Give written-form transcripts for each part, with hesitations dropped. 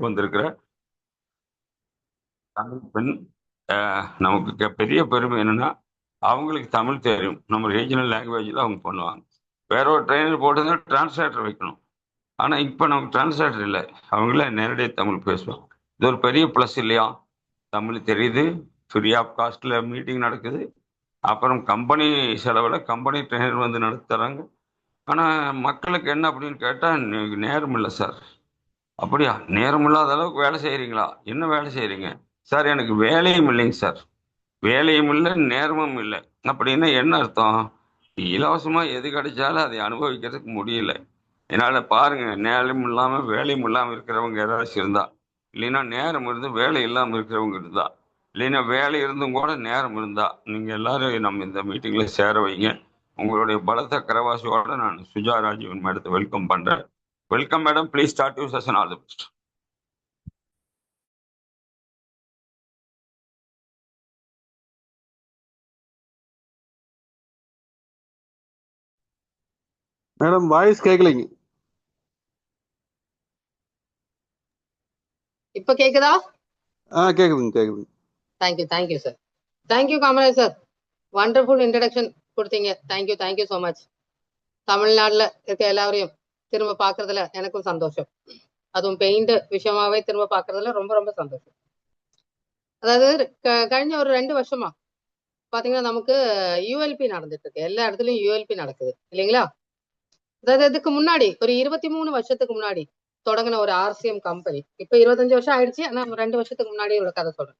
வந்திருக்கிற தமிழ் பெண். நமக்கு பெரிய பெருமை என்னன்னா அவங்களுக்கு தமிழ் தெரியும். நம்ம ரீஜனல் லாங்குவேஜில் அவங்க பண்ணுவாங்க. வேற ஒரு ட்ரெயினர் போட்டு டிரான்ஸ்லேட்டர் வைக்கணும். ஆனால் இப்போ நமக்கு டிரான்ஸ்லேட்டர் இல்லை, அவங்கள நேரடியாக தமிழ் பேசுவாங்க. இது ஒரு பெரிய ப்ளஸ் இல்லையா? தமிழ் தெரியுது, ஃப்ரீ ஆஃப் காஸ்ட்ல மீட்டிங் நடக்குது, அப்புறம் கம்பெனி செலவில் கம்பெனி ட்ரெயினர் வந்து நடத்துறாங்க. ஆனால் மக்களுக்கு என்ன அப்படின்னு கேட்டால் நேரம் இல்லை சார். அப்படியா? நேரம் இல்லாத அளவுக்கு வேலை செய்கிறீங்களா? என்ன வேலை செய்கிறீங்க சார்? எனக்கு வேலையும் இல்லைங்க சார். வேலையும் இல்லை, நேரமும் இல்லை. அப்படின்னா என்ன அர்த்தம்? இலவசமாக எது கிடைச்சாலும் அதை அனுபவிக்கிறதுக்கு முடியல. என்னால் பாருங்க, நேரம் இல்லாமல் வேலையும் இல்லாமல் இருக்கிறவங்க ஏதாச்சும் இருந்தா, இல்லைன்னா நேரம் இருந்து வேலை இல்லாமல் இருக்கிறவங்க இருந்தா, இல்லைன்னா வேலை இருந்தும் கூட நேரம் இருந்தா, நீங்கள் எல்லாரும் நம்ம இந்த மீட்டிங்கில் சேர வைங்க. உங்களுடைய பலத்த கரவாசியோட நான் சுஜா ராஜீவன் மேடத்தை வெல்கம் பண்ணுறேன். Welcome madam, please start your session. All the best. Madam voice கேட்கலைங்க. இப்ப கேக்குதா? கேக்குதுங்க கேக்குதுங்க. Thank you sir. Thank you Kamaraj sir. Wonderful introduction கொடுத்தீங்க. Thank you so much. தமிழ்நாட்டில் இருக்க எல்லாரையும் திரும்ப பார்க்கறதுல எனக்கும் சந்தோஷம். அதுவும் பெயிண்ட் விஷயமாவே திரும்ப பார்க்கறதுல ரொம்ப ரொம்ப சந்தோஷம். அதாவது கழிஞ்ச ஒரு 2 வருஷமா பாத்தீங்கன்னா நமக்கு யூஎல்பி நடந்துட்டு இருக்கு. எல்லா இடத்துலயும் யூஎல்பி நடக்குது இல்லைங்களா? அதாவது இதுக்கு முன்னாடி ஒரு 23 வருஷத்துக்கு முன்னாடி தொடங்கின ஒரு ஆர்சிஎம் கம்பெனி இப்ப 25 வருஷம் ஆயிடுச்சு. ஆனா 2 வருஷத்துக்கு முன்னாடி ஒரு கதை சொல்றேன்.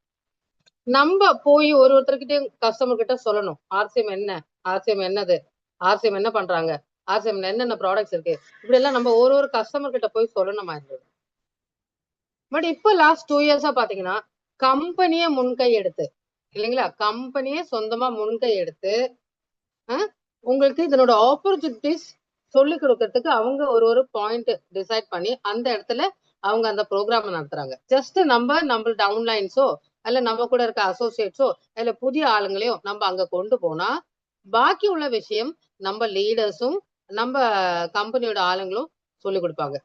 நம்ம போய் ஒருத்தர்கிட்டயும் கஸ்டமர் கிட்ட சொல்லணும் ஆர்சிஎம் என்ன, ஆர்சிஎம் என்னது, ஆர்சிஎம் என்ன பண்றாங்க, ஆர்சிஎம் என்னென்ன ப்ராடக்ட்ஸ் இருக்கு, இப்படி எல்லாம் நம்ம ஒரு கஸ்டமர் கிட்ட போய் சொல்லணுமா இருந்தது. பட் இப்போ லாஸ்ட் 2 இயர்ஸா பாத்தீங்கன்னா கம்பெனியே முன்கை எடுத்து இல்லைங்களா, கம்பெனியே சொந்தமா முன்கை எடுத்து உங்களுக்கு இதனோட ஆப்பர்ச்சுனிட்டிஸ் சொல்லி கொடுக்கறதுக்கு அவங்க ஒரு பாயிண்ட் டிசைட் பண்ணி அந்த இடத்துல அவங்க அந்த ப்ரோக்ராம் நடத்துறாங்க. ஜஸ்ட் நம்ம டவுன்லைன்ஸோ இல்ல நம்ம கூட இருக்க அசோசியேட்ஸோ இல்ல புதிய ஆளுங்களையோ நம்ம அங்க கொண்டு போனா பாக்கி உள்ள விஷயம் நம்ம லீடர்ஸும் நம்ம கம்பெனியோட ஆளுங்களும் சொல்லி கொடுப்பாங்க.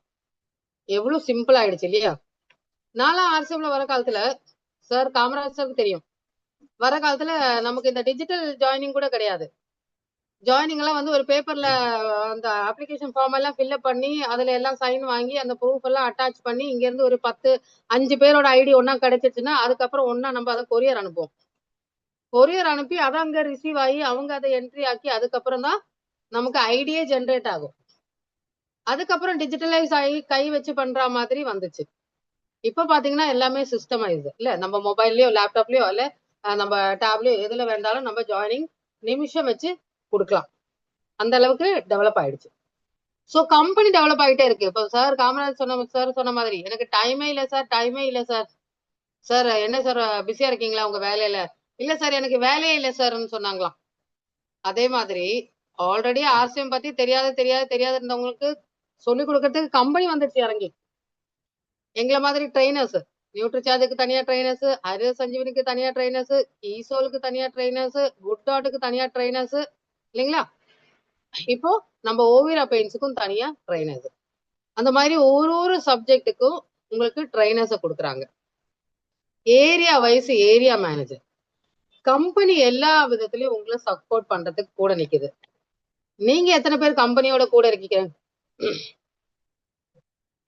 எவ்வளவு சிம்பிள் ஆயிடுச்சு இல்லையா? நாலாம் ஆர்சிஎம்ல வர காலத்துல சார் காமராஜ் சாருக்கு தெரியும், வர காலத்துல நமக்கு இந்த டிஜிட்டல் ஜாயினிங் கூட கிடையாது. ஜாயினிங் எல்லாம் வந்து ஒரு பேப்பர்ல அந்த அப்ளிகேஷன் ஃபார்ம் எல்லாம் ஃபில்அப் பண்ணி அதுல எல்லாம் சைன் வாங்கி அந்த ப்ரூஃப் எல்லாம் அட்டாச் பண்ணி இங்க இருந்து ஒரு 5 பேரோட ஐடி ஒன்னா கிடைச்சிச்சுன்னா அதுக்கப்புறம் ஒன்னா நம்ம அதை கொரியர் அனுப்புவோம். கொரியர் அனுப்பி அதை அங்க ரிசீவ் ஆகி அவங்க அதை என்ட்ரி ஆக்கி அதுக்கப்புறம் தான் நமக்கு ஐடியே ஜென்ரேட் ஆகும். அதுக்கப்புறம் டிஜிட்டலைஸ் ஆகி கை வச்சு பண்ற மாதிரி வந்துச்சு. இப்ப பாத்தீங்கன்னா எல்லாமே சிஸ்டமைஸ் இல்ல, நம்ம மொபைல்லயோ லேப்டாப்லயோ இல்ல நம்ம டேப்லயோ எதுல வேண்டாலும் நம்ம ஜாயினிங் நிமிஷம் வச்சு கொடுக்கலாம். அந்த அளவுக்கு டெவலப் ஆயிடுச்சு. சோ கம்பெனி டெவலப் ஆகிட்டே இருக்கு. இப்போ சார் காமராஜ் சொன்ன மாதிரி எனக்கு டைமே இல்லை சார். சார் என்ன சார் பிஸியா இருக்கீங்களா உங்க வேலையில? இல்ல சார் எனக்கு வேலையே இல்லை சார்ன்னு சொன்னாங்களாம். அதே மாதிரி ஆல்ரெடி ஆர்சிஎம் பத்தி தெரியாது இருந்தவங்களுக்கு சொல்லிக் கொடுக்கறதுக்கு கம்பெனி வந்துச்சு இறங்கி. எங்களை மாதிரி ட்ரைனர்ஸ், நியூட்ரிசார்ஜுக்கு தனியா ட்ரைனர்ஸ், ஹரிய சஞ்சீவனிக்கு தனியா ட்ரைனர்ஸ், ஈசோலுக்கு தனியா ட்ரைனர்ஸ், குட் டாட்டுக்கு தனியா ட்ரைனர்ஸ் இல்லைங்களா? இப்போ நம்ம ஓவிரா பெயிண்ட்ஸுக்கும் தனியா ட்ரைனர்ஸ். அந்த மாதிரி ஒரு சப்ஜெக்டுக்கும் உங்களுக்கு ட்ரைனர்ஸை கொடுக்குறாங்க. Area wise area manager. Company எல்லா விதத்திலயும் உங்களை சப்போர்ட் பண்றதுக்கு கூட நிக்குது. நீங்க எத்தனை பேர் கம்பெனியோட கூட இருக்கீங்க?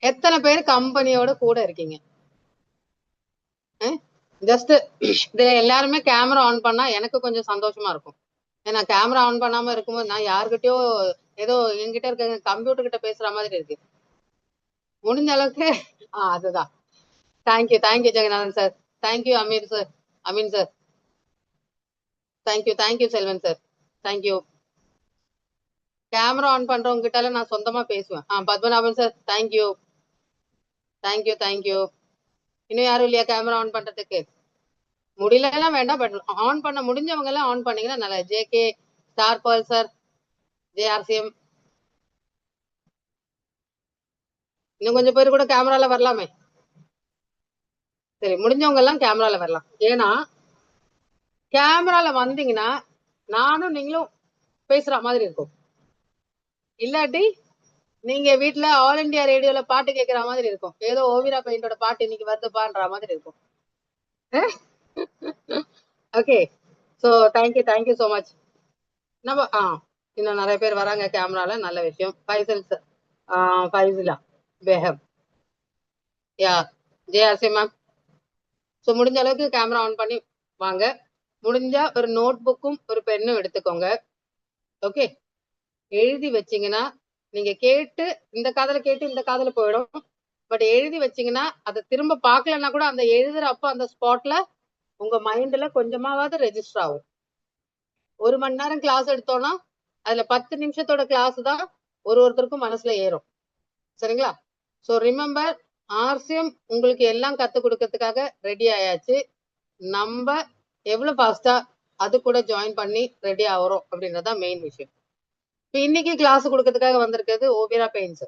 எத்தனை பேர் கம்பெனியோட கூட இருக்கீங்க? ஜஸ்ட் இதுல எல்லாருமே கேமரா ஆன் பண்ணா எனக்கு கொஞ்சம் சந்தோஷமா இருக்கும். ஏன்னா கேமரா ஆன் பண்ணாம இருக்கும்போது நான் யாருக்கிட்டயோ ஏதோ என்கிட்ட இருக்க கம்ப்யூட்டர் கிட்ட பேசுற மாதிரி இருக்கு. முடிஞ்ச அளவுக்கு அதுதான். Thank you Jaganathan sir. Thank you Ameen sir. Thank you Selvan sir. Thank you. Camera on பண்றவங்க கிட்ட நான் சொந்தமா பேசுவேன். Padmanabhan sir thank you. இன்னும் யாரும் இல்லையா கேமரா ஆன் பண்றதுக்கு? முடியலாம் வேண்டாம், பட் ஆன் பண்ண முடிஞ்சவங்க எல்லாம் ஆன் பண்ணீங்கன்னா நல்லா. ஜேகே, ஸ்டார் பால் சார், ஜேஆர்சிஎம், இன்னும் கொஞ்சம் பேர் கூட கேமரால வரலாமே. சரி, முடிஞ்சவங்க எல்லாம் கேமரால வரலாம். ஏன்னா கேமரால வந்தீங்கன்னா நானும் நீங்களும் பேசுற மாதிரி இருக்கும். இல்லாட்டி நீங்க வீட்ல ஆல் இந்தியா ரேடியோல பாட்டு கேட்கிற மாதிரி இருக்கும். ஏதோ ஓவிரா பெயிண்டோட பாட்டு இன்னைக்கு வருதுப்பான்ற மாதிரி இருக்கும். Okay, so thank you so much. நம்ம இன்னும் நிறைய பேர் வராங்க கேமரால, நல்ல விஷயம். ஃபைசிலா பேகம், யா ஜேஆர்சி மேம். ஸோ முடிஞ்ச அளவுக்கு கேமரா ஆன் பண்ணி வாங்க. முடிஞ்சா ஒரு நோட் புக்கும் ஒரு பென்னும் எடுத்துக்கோங்க. ஓகே, எழுதி வச்சீங்கன்னா நீங்க கேட்டு இந்த காதுல கேட்டு இந்த காதுல போயிடும். பட் எழுதி வச்சீங்கன்னா அதை திரும்ப பார்க்கலன்னா கூட அந்த எழுதுற அப்ப அந்த ஸ்பாட்ல உங்க மைண்ட்ல கொஞ்சமாவது ரெஜிஸ்டர் ஆகும். 1 மணி நேரம் கிளாஸ் எடுத்தோம்னா அதுல 10 நிமிஷத்தோட கிளாஸ் தான் ஒருத்தருக்கும் மனசுல ஏறும். சரிங்களா? ஸோ ரிமெம்பர், ஆர்சிஎம் உங்களுக்கு எல்லாம் கத்து கொடுக்கறதுக்காக ரெடி ஆயாச்சு. நம்ம எவ்வளவு ஃபாஸ்டா அது கூட ஜாயின் பண்ணி ரெடி ஆகிறோம் அப்படின்றதான் மெயின் விஷயம். இப்போ இன்னைக்கு கிளாஸ் கொடுக்கறதுக்காக வந்திருக்கிறது Ovira paints.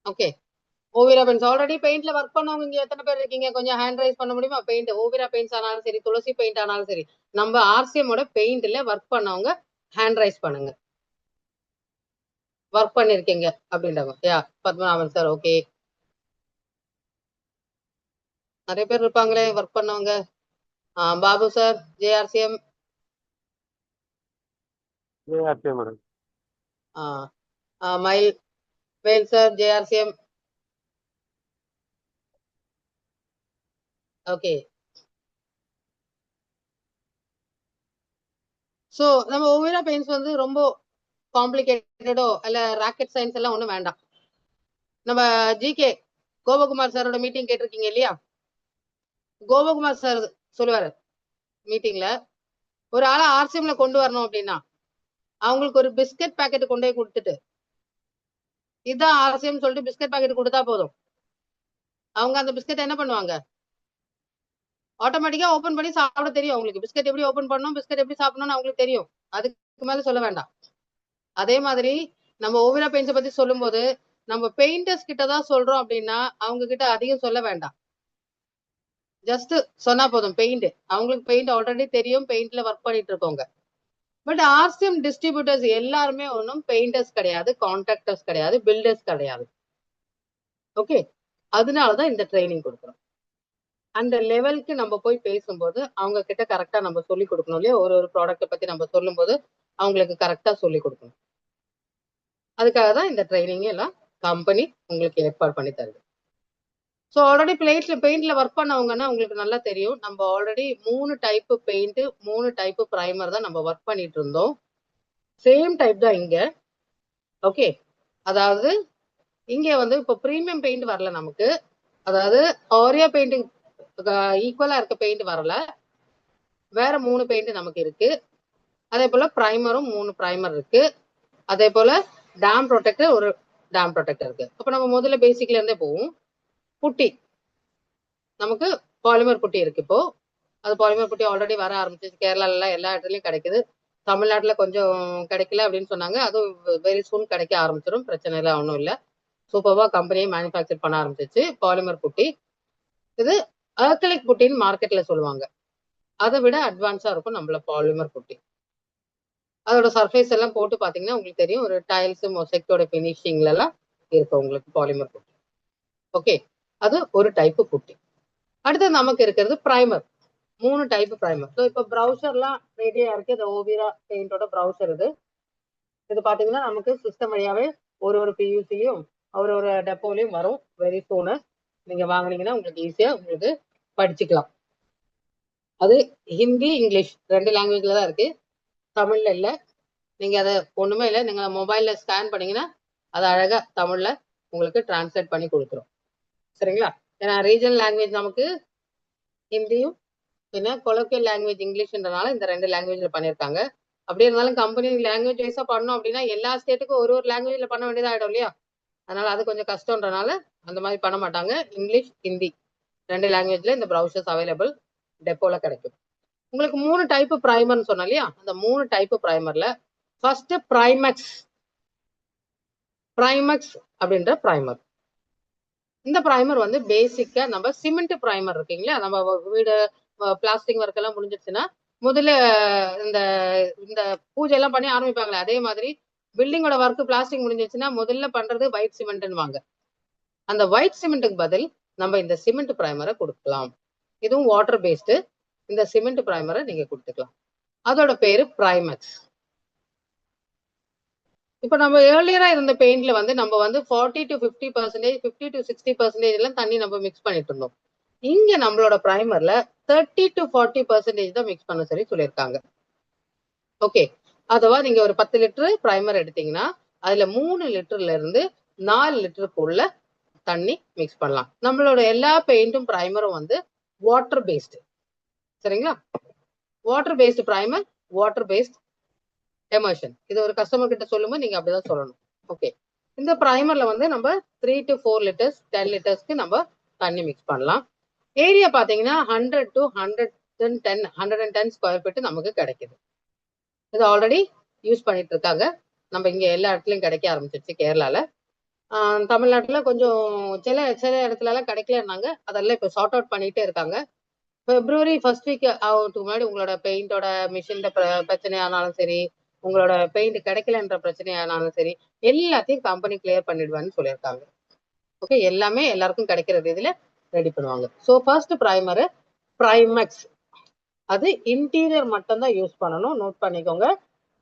Okay, Ovira paints already பெயிண்ட்ல ஒர்க் பண்ணவங்க இங்க எத்தனை பேர் இருக்கீங்க? கொஞ்சம் ஹேண்ட் ரைஸ் பண்ண முடியுமா? பெயிண்ட் ஓவிரா பெயிண்ட்ஸ் ஆனாலும் சரி, துளசி பெயிண்ட் ஆனாலும் சரி, நம்ம ஆர்சிஎமோட பெயிண்ட்ல ஒர்க் பண்ணவங்க ஹேண்ட் ரைஸ் பண்ணுங்க. ஒர்க் பண்ணிருக்கீங்க அப்படின்றவங்க. யா பத்மநாபன் சார், ஓகே. நிறைய பேர் இருப்பாங்களே ஒர்க் பண்ணவங்க. பாபு சார், ஜேஆர்சிஎம். மேடம். மயில் வேல் சார், ஜேஆர்சிஎம். ஓகே, ஸோ நம்ம ஓவிரா பெயிண்ட்ஸ் வந்து ரொம்ப காம்ப்ளிகேட்டடோ இல்ல ராக்கெட் சயின்ஸ் எல்லாம் ஒன்றும் வேண்டாம். நம்ம ஜிகே கோபகுமார் சாரோட மீட்டிங் கேட்டிருக்கீங்க இல்லையா? கோபகுமார் சார் சொல்லுவாரு மீட்டிங்ல, ஒரு ஆளை ஆர்சிஎம்ல கொண்டு வரணும் அப்படின்னா அவங்களுக்கு ஒரு பிஸ்கட் பாக்கெட் கொண்டு போய் கொடுத்துட்டு இதான் ஆர்சிஎம் சொல்லிட்டு பிஸ்கட் பாக்கெட் கொடுத்தா போதும். அவங்க அந்த பிஸ்கட் என்ன பண்ணுவாங்க? ஆட்டோமேட்டிக்கா ஓபன் பண்ணி சாப்பிட தெரியும் அவங்களுக்கு. பிஸ்கட் எப்படி ஓபன் பண்ணணும், பிஸ்கட் எப்படி சாப்பிடணும்னு அவங்களுக்கு தெரியும். அதுக்கு மேல சொல்ல வேண்டாம். அதே மாதிரி நம்ம ஓவிரா பெயிண்ட்ஸை பத்தி சொல்லும் போது நம்ம பெயிண்டர்ஸ் கிட்ட தான் சொல்றோம் அப்படின்னா அவங்க கிட்ட அதிகம் சொல்ல வேண்டாம். ஜஸ்ட் சொன்னா போதும். பெயிண்ட் அவங்களுக்கு பெயிண்ட் ஆல்ரெடி தெரியும், பெயிண்ட்ல ஒர்க் பண்ணிட்டு இருக்கோங்க. பட் ஆர்சிஎம் டிஸ்ட்ரிபியூட்டர்ஸ் எல்லாருமே ஒன்றும் பெயிண்டர்ஸ் கிடையாது, கான்ட்ராக்டர்ஸ் கிடையாது, பில்டர்ஸ் கிடையாது. ஓகே, அதனாலதான் இந்த ட்ரைனிங் கொடுக்குறோம். அந்த லெவலுக்கு நம்ம போய் பேசும்போது அவங்க கிட்ட கரெக்டா நம்ம சொல்லி கொடுக்கணும் இல்லையா? ஒரு ப்ராடக்ட்டை பத்தி நம்ம சொல்லும் போது அவங்களுக்கு கரெக்டா சொல்லி கொடுக்கணும். அதுக்காக தான் இந்த ட்ரைனிங் எல்லாம் கம்பெனி உங்களுக்கு ஏற்பாடு பண்ணி தருது. ஸோ ஆல்ரெடி பெயிண்ட்ல ஒர்க் பண்ணவங்கன்னா உங்களுக்கு நல்லா தெரியும். நம்ம already 3 type paint, 3 type primer தான் நம்ம ஒர்க் பண்ணிட்டு இருந்தோம். சேம் டைப் தான் இங்க. ஓகே, அதாவது இங்க வந்து இப்போ ப்ரீமியம் பெயிண்ட் வரல நமக்கு. அதாவது ஆரியா பெயிண்ட் ஈக்குவலா இருக்க பெயிண்ட் வரல. வேற 3 பெயிண்ட் நமக்கு இருக்கு. அதே போல ப்ரைமரும் 3 ப்ரைமர் இருக்கு. அதே போல டேம் ப்ரொடெக்டர் ஒரு டேம் ப்ரொடெக்டர் இருக்கு. அப்ப நம்ம முதல்ல பேசிக்ல இருந்தே போவோம். புட்டி, நமக்கு பாலிமர் புட்டி இருக்கு. இப்போ அது பாலிமர் புட்டி ஆல்ரெடி வர ஆரம்பிச்சிச்சு. கேரளால எல்லா இடத்துலயும் கிடைக்குது. தமிழ்நாட்டுல கொஞ்சம் கிடைக்கல அப்படின்னு சொன்னாங்க. அதுவும் வெரி சூன் கிடைக்க ஆரம்பிச்சிடும். பிரச்சனை எல்லாம் ஒன்றும் இல்லை. சூப்பர்வா கம்பெனியை மேனுஃபேக்சர் பண்ண ஆரம்பிச்சிச்சு பாலிமர் புட்டி. இது அக்ரிலிக் புட்டின்னு மார்க்கெட்ல சொல்லுவாங்க. அதை விட அட்வான்ஸா இருக்கும் நம்மள பாலிமர் புட்டி. அதோட சர்ஃபேஸ் எல்லாம் போட்டு பாத்தீங்கன்னா உங்களுக்கு தெரியும், ஒரு டைல்ஸ் மொசைக்கோட பினிஷிங்ல எல்லாம் இருக்கும் உங்களுக்கு பாலிமர் புட்டி. ஓகே, அது ஒரு டைப்பு புட்டி. அடுத்து நமக்கு இருக்கிறது ப்ரைமர். 3 type primer. ஸோ இப்போ ப்ரௌசர்லாம் ரெடியா இருக்கு. இந்த ஓவிரா பெயிண்டோட ப்ரௌசர் இது. இது பாத்தீங்கன்னா நமக்கு சிஸ்டம் வழியாவே ஒரு பியூசிலையும் ஒரு டெப்போலையும் வரும். வெரி சூனு நீங்க வாங்கினீங்கன்னா உங்களுக்கு ஈஸியா உங்களுக்கு படிச்சுக்கலாம். அது ஹிந்தி, இங்கிலீஷ் 2 லாங்குவேஜ்ல தான் இருக்கு, தமிழ்ல இல்ல. நீங்க அதை ஒண்ணுமே இல்லை, நீங்க மொபைல்ல ஸ்கேன் பண்ணீங்கன்னா அது அழகா தமிழ்ல உங்களுக்கு டிரான்ஸ்லேட் பண்ணி கொடுத்துரும். சரிங்களா? ஏன்னா ரீஜனல் லாங்குவேஜ் நமக்கு ஹிந்தியும் பின்ன கொலோக்கியல் லாங்குவேஜ் இங்கிலீஷ்ன்றனால இந்த 2 லாங்குவேஜ்ல பண்ணியிருக்காங்க. அப்படி இருந்தாலும் கம்பெனி லாங்குவேஜ் வைஸா பண்ணோம் அப்படின்னா எல்லா ஸ்டேட்டுக்கும் ஒரு லாங்குவேஜ்ல பண்ண வேண்டியதாயிடும் இல்லையா? அதனால அது கொஞ்சம் கஷ்டம்ன்றனால அந்த மாதிரி பண்ண மாட்டாங்க. இங்கிலீஷ், ஹிந்தி 2 லாங்குவேஜ்ல இந்த ப்ரௌசர்ஸ் அவைலபிள் டெப்போல கிடைக்கும். உங்களுக்கு 3 டைப் ப்ரைமர்னு சொன்னோம் இல்லையா? அந்த 3 டைப் ப்ரைமர்ல ஃபர்ஸ்ட் பிரைமக்ஸ் அப்படின்ற ப்ரைமர். இந்த ப்ரைமர் வந்து பேசிக்கா நம்ம சிமெண்ட் ப்ரைமர் இருக்கீங்களா, நம்ம வீடு பிளாஸ்டிக் ஒர்க் எல்லாம் முடிஞ்சிருச்சுன்னா முதல்ல இந்த இந்த பூஜை எல்லாம் பண்ணி ஆரம்பிப்பாங்களே அதே மாதிரி பில்டிங்கோட ஒர்க் பிளாஸ்டிக் முடிஞ்சிச்சுன்னா முதல்ல பண்றது ஒயிட் சிமெண்ட்னு வாங்க. அந்த ஒயிட் சிமெண்ட்டுக்கு பதில் நம்ம இந்த சிமெண்ட் பிரைமரை கொடுக்கலாம். இதுவும் வாட்டர் பேஸ்டு. இந்த சிமெண்ட் பிரைமரை நீங்க கொடுத்துக்கலாம். அதோட பேரு பிரைமக்ஸ். இப்ப நம்ம ஏர்லியரா இருந்த பெயிண்ட்ல வந்து நம்ம வந்து 40 to 50%, 50 to 60% எல்லாம் தண்ணி நம்ம மிக்ஸ் பண்ணிட்டு இருந்தோம். இங்க நம்மளோட பிரைமர்ல 30 to 40% தான் மிக்ஸ் பண்ண சொல்லி சொல்லியிருக்காங்க. ஓகே, அதுவா நீங்க ஒரு 10 லிட்டர் பிரைமர் எடுத்தீங்கன்னா அதுல 3 லிட்டர்ல இருந்து 4 லிட்டருக்குள்ள தண்ணி மிக்ஸ் பண்ணலாம். நம்மளோட எல்லா பெயிண்டும் பிரைமரும் வந்து வாட்டர் பேஸ்டு. சரிங்களா? Water based primer, water based emulsion. இது ஒரு கஸ்டமர் கிட்ட சொல்லும்போது நீங்க அப்படிதான் சொல்லணும். ஓகே, இந்த பிரைமர்ல வந்து நம்ம 3 to 4 லிட்டர்ஸ் 10 லிட்டர்ஸ்க்கு நம்ம தண்ணி மிக்ஸ் பண்ணலாம். ஏரியா பாத்தீங்கன்னா 100 to 110 ஸ்கொயர் ஃபீட் நமக்கு கிடைக்குது. இது ஆல்ரெடி யூஸ் பண்ணிட்டு இருக்காங்க. நம்ம இங்க எல்லா இடத்துலயும் கிடைக்க ஆரம்பிச்சிருச்சு கேரளால. தமிழ்நாட்டுல கொஞ்சம் சில சில இடத்துல எல்லாம் கிடைக்கலன்னாங்க. அதெல்லாம் இப்ப சார்ட் அவுட் பண்ணிட்டே இருக்காங்க. பிப்ரவரி ஃபர்ஸ்ட் வீக் ஆகிறதுக்கு முன்னாடி உங்களோட பெயிண்டோட மிஷின் பிரச்சனையானாலும் சரி, உங்களோட பெயிண்ட் கிடைக்கலன்ற பிரச்சனையானாலும் சரி, எல்லாத்தையும் கம்பெனி கிளியர் பண்ணிடுவான்னு சொல்லியிருக்காங்க. ஓகே, எல்லாமே எல்லாருக்கும் கிடைக்கிற இதுல ரெடி பண்ணுவாங்க. So first primer Primax. அது இன்டீரியர் மட்டும் தான் யூஸ் பண்ணணும். நோட் பண்ணிக்கோங்க,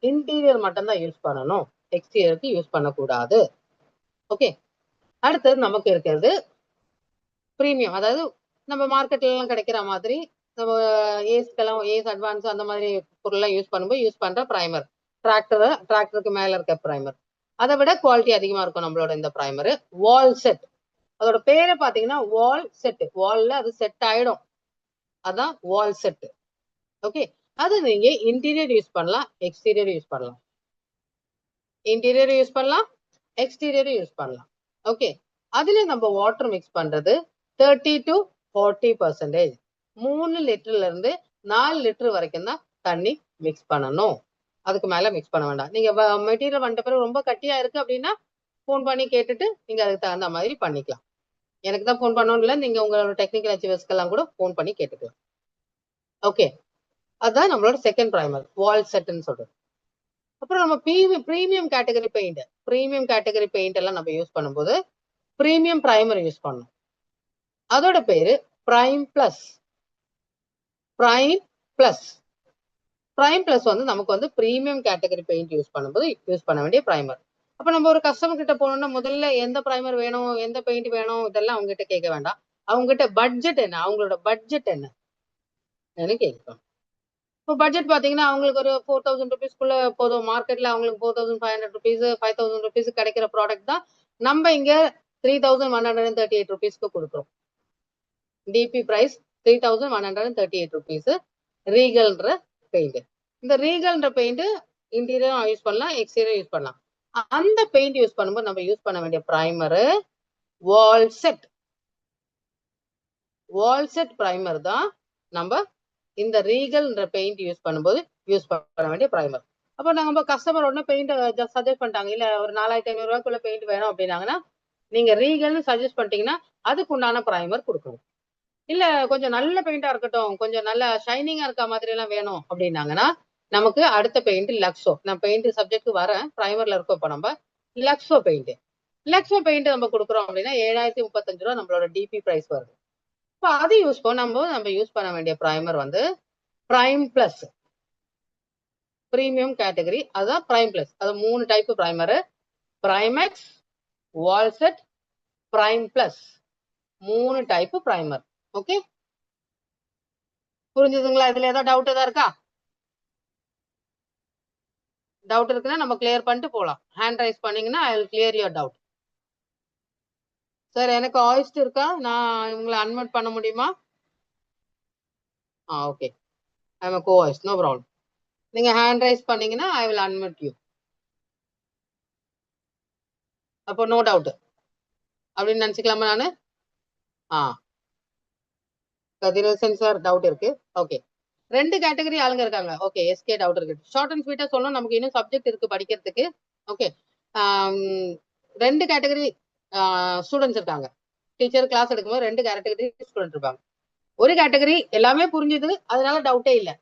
இன்டீரியர் மட்டும் தான் யூஸ் பண்ணணும், எக்ஸ்டீரியருக்கு யூஸ் பண்ணக்கூடாது. ஓகே, அடுத்தது நமக்கு இருக்கிறது பிரீமியம். அதாவது நம்ம மார்க்கெட்ல எல்லாம் கிடைக்கிற மாதிரி நம்ம ஏஸ் அட்வான்ஸ் அந்த மாதிரி பொருள்லாம் யூஸ் பண்ணும்போது யூஸ் பண்ற பிரைமர், டிராக்டருக்கு மேல இருக்க பிரைமர். அதை விட குவாலிட்டி அதிகமா இருக்கும் நம்மளோட இந்த பிரைமர். வால் செட், அதோட பேரை பாத்தீங்கன்னா வால் செட். வால்ல அது செட் ஆயிடும், அதான் வால் செட். ஓகே, அது நீங்க இன்டீரியர் யூஸ் பண்ணலாம், எக்ஸ்டீரியர் யூஸ் பண்ணலாம். இன்டீரியர் யூஸ் பண்ணலாம், எக்ஸ்டீரியர் யூஸ் பண்ணலாம். ஓகே, அதுல நம்ம வாட்டர் மிக்ஸ் பண்றது 30 to 40%. 3 லிட்டர்ல இருந்து 4 லிட்டர் வரைக்கும் தான் தண்ணி மிக்ஸ் பண்ணணும். அதுக்கு மேல மிக்ஸ் பண்ண வேண்டாம். நீங்க மெட்டீரியல் வந்த பிறகு ரொம்ப கட்டியா இருக்கு அப்படின்னா ஃபோன் பண்ணி கேட்டுட்டு நீங்க அதுக்கு தகுந்த மாதிரி பண்ணிக்கலாம். எனக்கு தான் ஃபோன் பண்ணணும் இல்லை, நீங்க உங்களோட டெக்னிக்கல் அச்சீவர்ஸ்க்கெல்லாம் கூட ஃபோன் பண்ணி கேட்டுக்கலாம். ஓகே, அதுதான் நம்மளோட செகண்ட் பிரைமர், வால் செட்னு சொல்றது. அப்புறம் நம்ம premium category paint, premium category paint எல்லாம் நம்ம யூஸ் பண்ணும்போது பிரீமியம் பிரைமர் யூஸ் பண்ணணும். அதோட பேரு prime plus. Prime plus, prime plus வந்து நமக்கு வந்து பிரீமியம் கேட்டகரி பெயிண்ட் யூஸ் பண்ணும்போது யூஸ் பண்ண வேண்டிய பிரைமர். அப்ப நம்ம ஒரு கஸ்டமர் கிட்ட போனோம்னா முதல்ல எந்த பிரைமர் வேணும், எந்த பெயிண்ட் வேணும், இதெல்லாம் அவங்க கிட்ட கேட்க வேண்டாம். அவங்க கிட்ட பட்ஜெட் என்ன, அவங்களோட பட்ஜெட் என்ன கேட்கணும். இப்போ பட்ஜெட் பாத்தீங்கன்னா அவங்களுக்கு ஒரு 4000 ருபீஸ்க்குள்ள போதும். மார்க்கெட்ல அவங்களுக்கு 4500 ருபீஸ் 5000 ருபீஸ் கிடைக்கிற ப்ராடக்ட் தான் நம்ம இங்க 3138 ருபீஸ்க்கு கொடுக்குறோம். DP price 3138 rupees. ரீகல்ன்ற பெயிண்ட். இந்த ரீகல்ன்ற பெயிண்ட் இன்டீரியர் யூஸ் பண்ணலாம், எக்ஸ்டீரியர் யூஸ் பண்ணலாம். அந்த பெயிண்ட் யூஸ் பண்ணும்போது நம்ம யூஸ் பண்ண வேண்டிய primer wall set. Wall set primer தான் நம்ம இந்த ரீகல்ன்ற பெயிண்ட் யூஸ் பண்ணும்போது யூஸ் பண்ண வேண்டிய பிரைமர். அப்போ நம்ம கஸ்டமர் உடனே பெயிண்ட் சஜஸ்ட் பண்ணிட்டாங்க, இல்ல ஒரு 4500 ரூபாய்க்குள்ள பெயிண்ட் வேணும் அப்படின்னாங்கன்னா நீங்க ரீகல்னு சஜஸ்ட் பண்ணிட்டீங்கன்னா அதுக்கு உண்டான பிரைமர் கொடுக்கணும். இல்ல கொஞ்சம் நல்ல பெயிண்டா இருக்கட்டும், கொஞ்சம் நல்ல ஷைனிங்கா இருக்க மாதிரி எல்லாம் வேணும் அப்படின்னாங்கன்னா நமக்கு அடுத்த பெயிண்ட் லக்ஸோ. நான் பெயிண்ட் சப்ஜெக்ட் வரேன், பிரைமர்ல இருக்கோம். இப்போ நம்ம லக்ஸோ பெயிண்ட், லக்ஸோ பெயிண்ட் நம்ம கொடுக்குறோம் அப்படின்னா 7035 ரூபா நம்மளோட டிபி பிரைஸ் வருது. இப்போ அது யூஸ் நம்ம யூஸ் பண்ண வேண்டிய பிரைமர் வந்து பிரைம் பிளஸ், பிரீமியம் கேட்டகரி. அதுதான் பிரைம் பிளஸ். அது 3 type primer, Primax, wall set, prime plus. 3 type primer. Okay, புரிஞ்சுதுங்களா? இதுல ஏதாவது டவுட் ஏதாவது இருக்கா? டவுட் இருக்குன்னா நம்ம கிளியர் பண்ணிட்டு போகலாம். ஹேண்ட் ரைஸ் பண்ணீங்கன்னா I will clear your doubt. Sir எனக்கு வாய்ஸ் இருக்கா? நான் உங்களை அன்மியூட் பண்ண முடியுமா? Okay, I am go voice, no problem. நீங்க ஹேண்ட் ரைஸ் பண்ணீங்கன்னா ஐ வில் அன்மியூட் யூ. அப்போ நோ டவுட் அப்படின்னு நினைச்சுக்கலாமா நானு? கதிரேசன் சார் டவுட் இருக்கு. ஓகே, 2 கேட்டகரி ஆளுங்க இருக்காங்க. ஓகே, எஸ்கே டவுட் இருக்கு. ஷார்ட் அண்ட் ஸ்வீட்டா சொல்லணும், நமக்கு இன்னும் சப்ஜெக்ட் இருக்கு படிக்கிறதுக்கு. ஓகே, 2 கேட்டகரி ஸ்டூடெண்ட்ஸ் இருக்காங்க. டீச்சர் கிளாஸ் எடுக்கும்போது 2 கேட்டகரி ஸ்டூடெண்ட் இருப்பாங்க. ஒரு கேட்டகரி எல்லாமே புரிஞ்சுது, அதனால டவுட்டே இல்லை.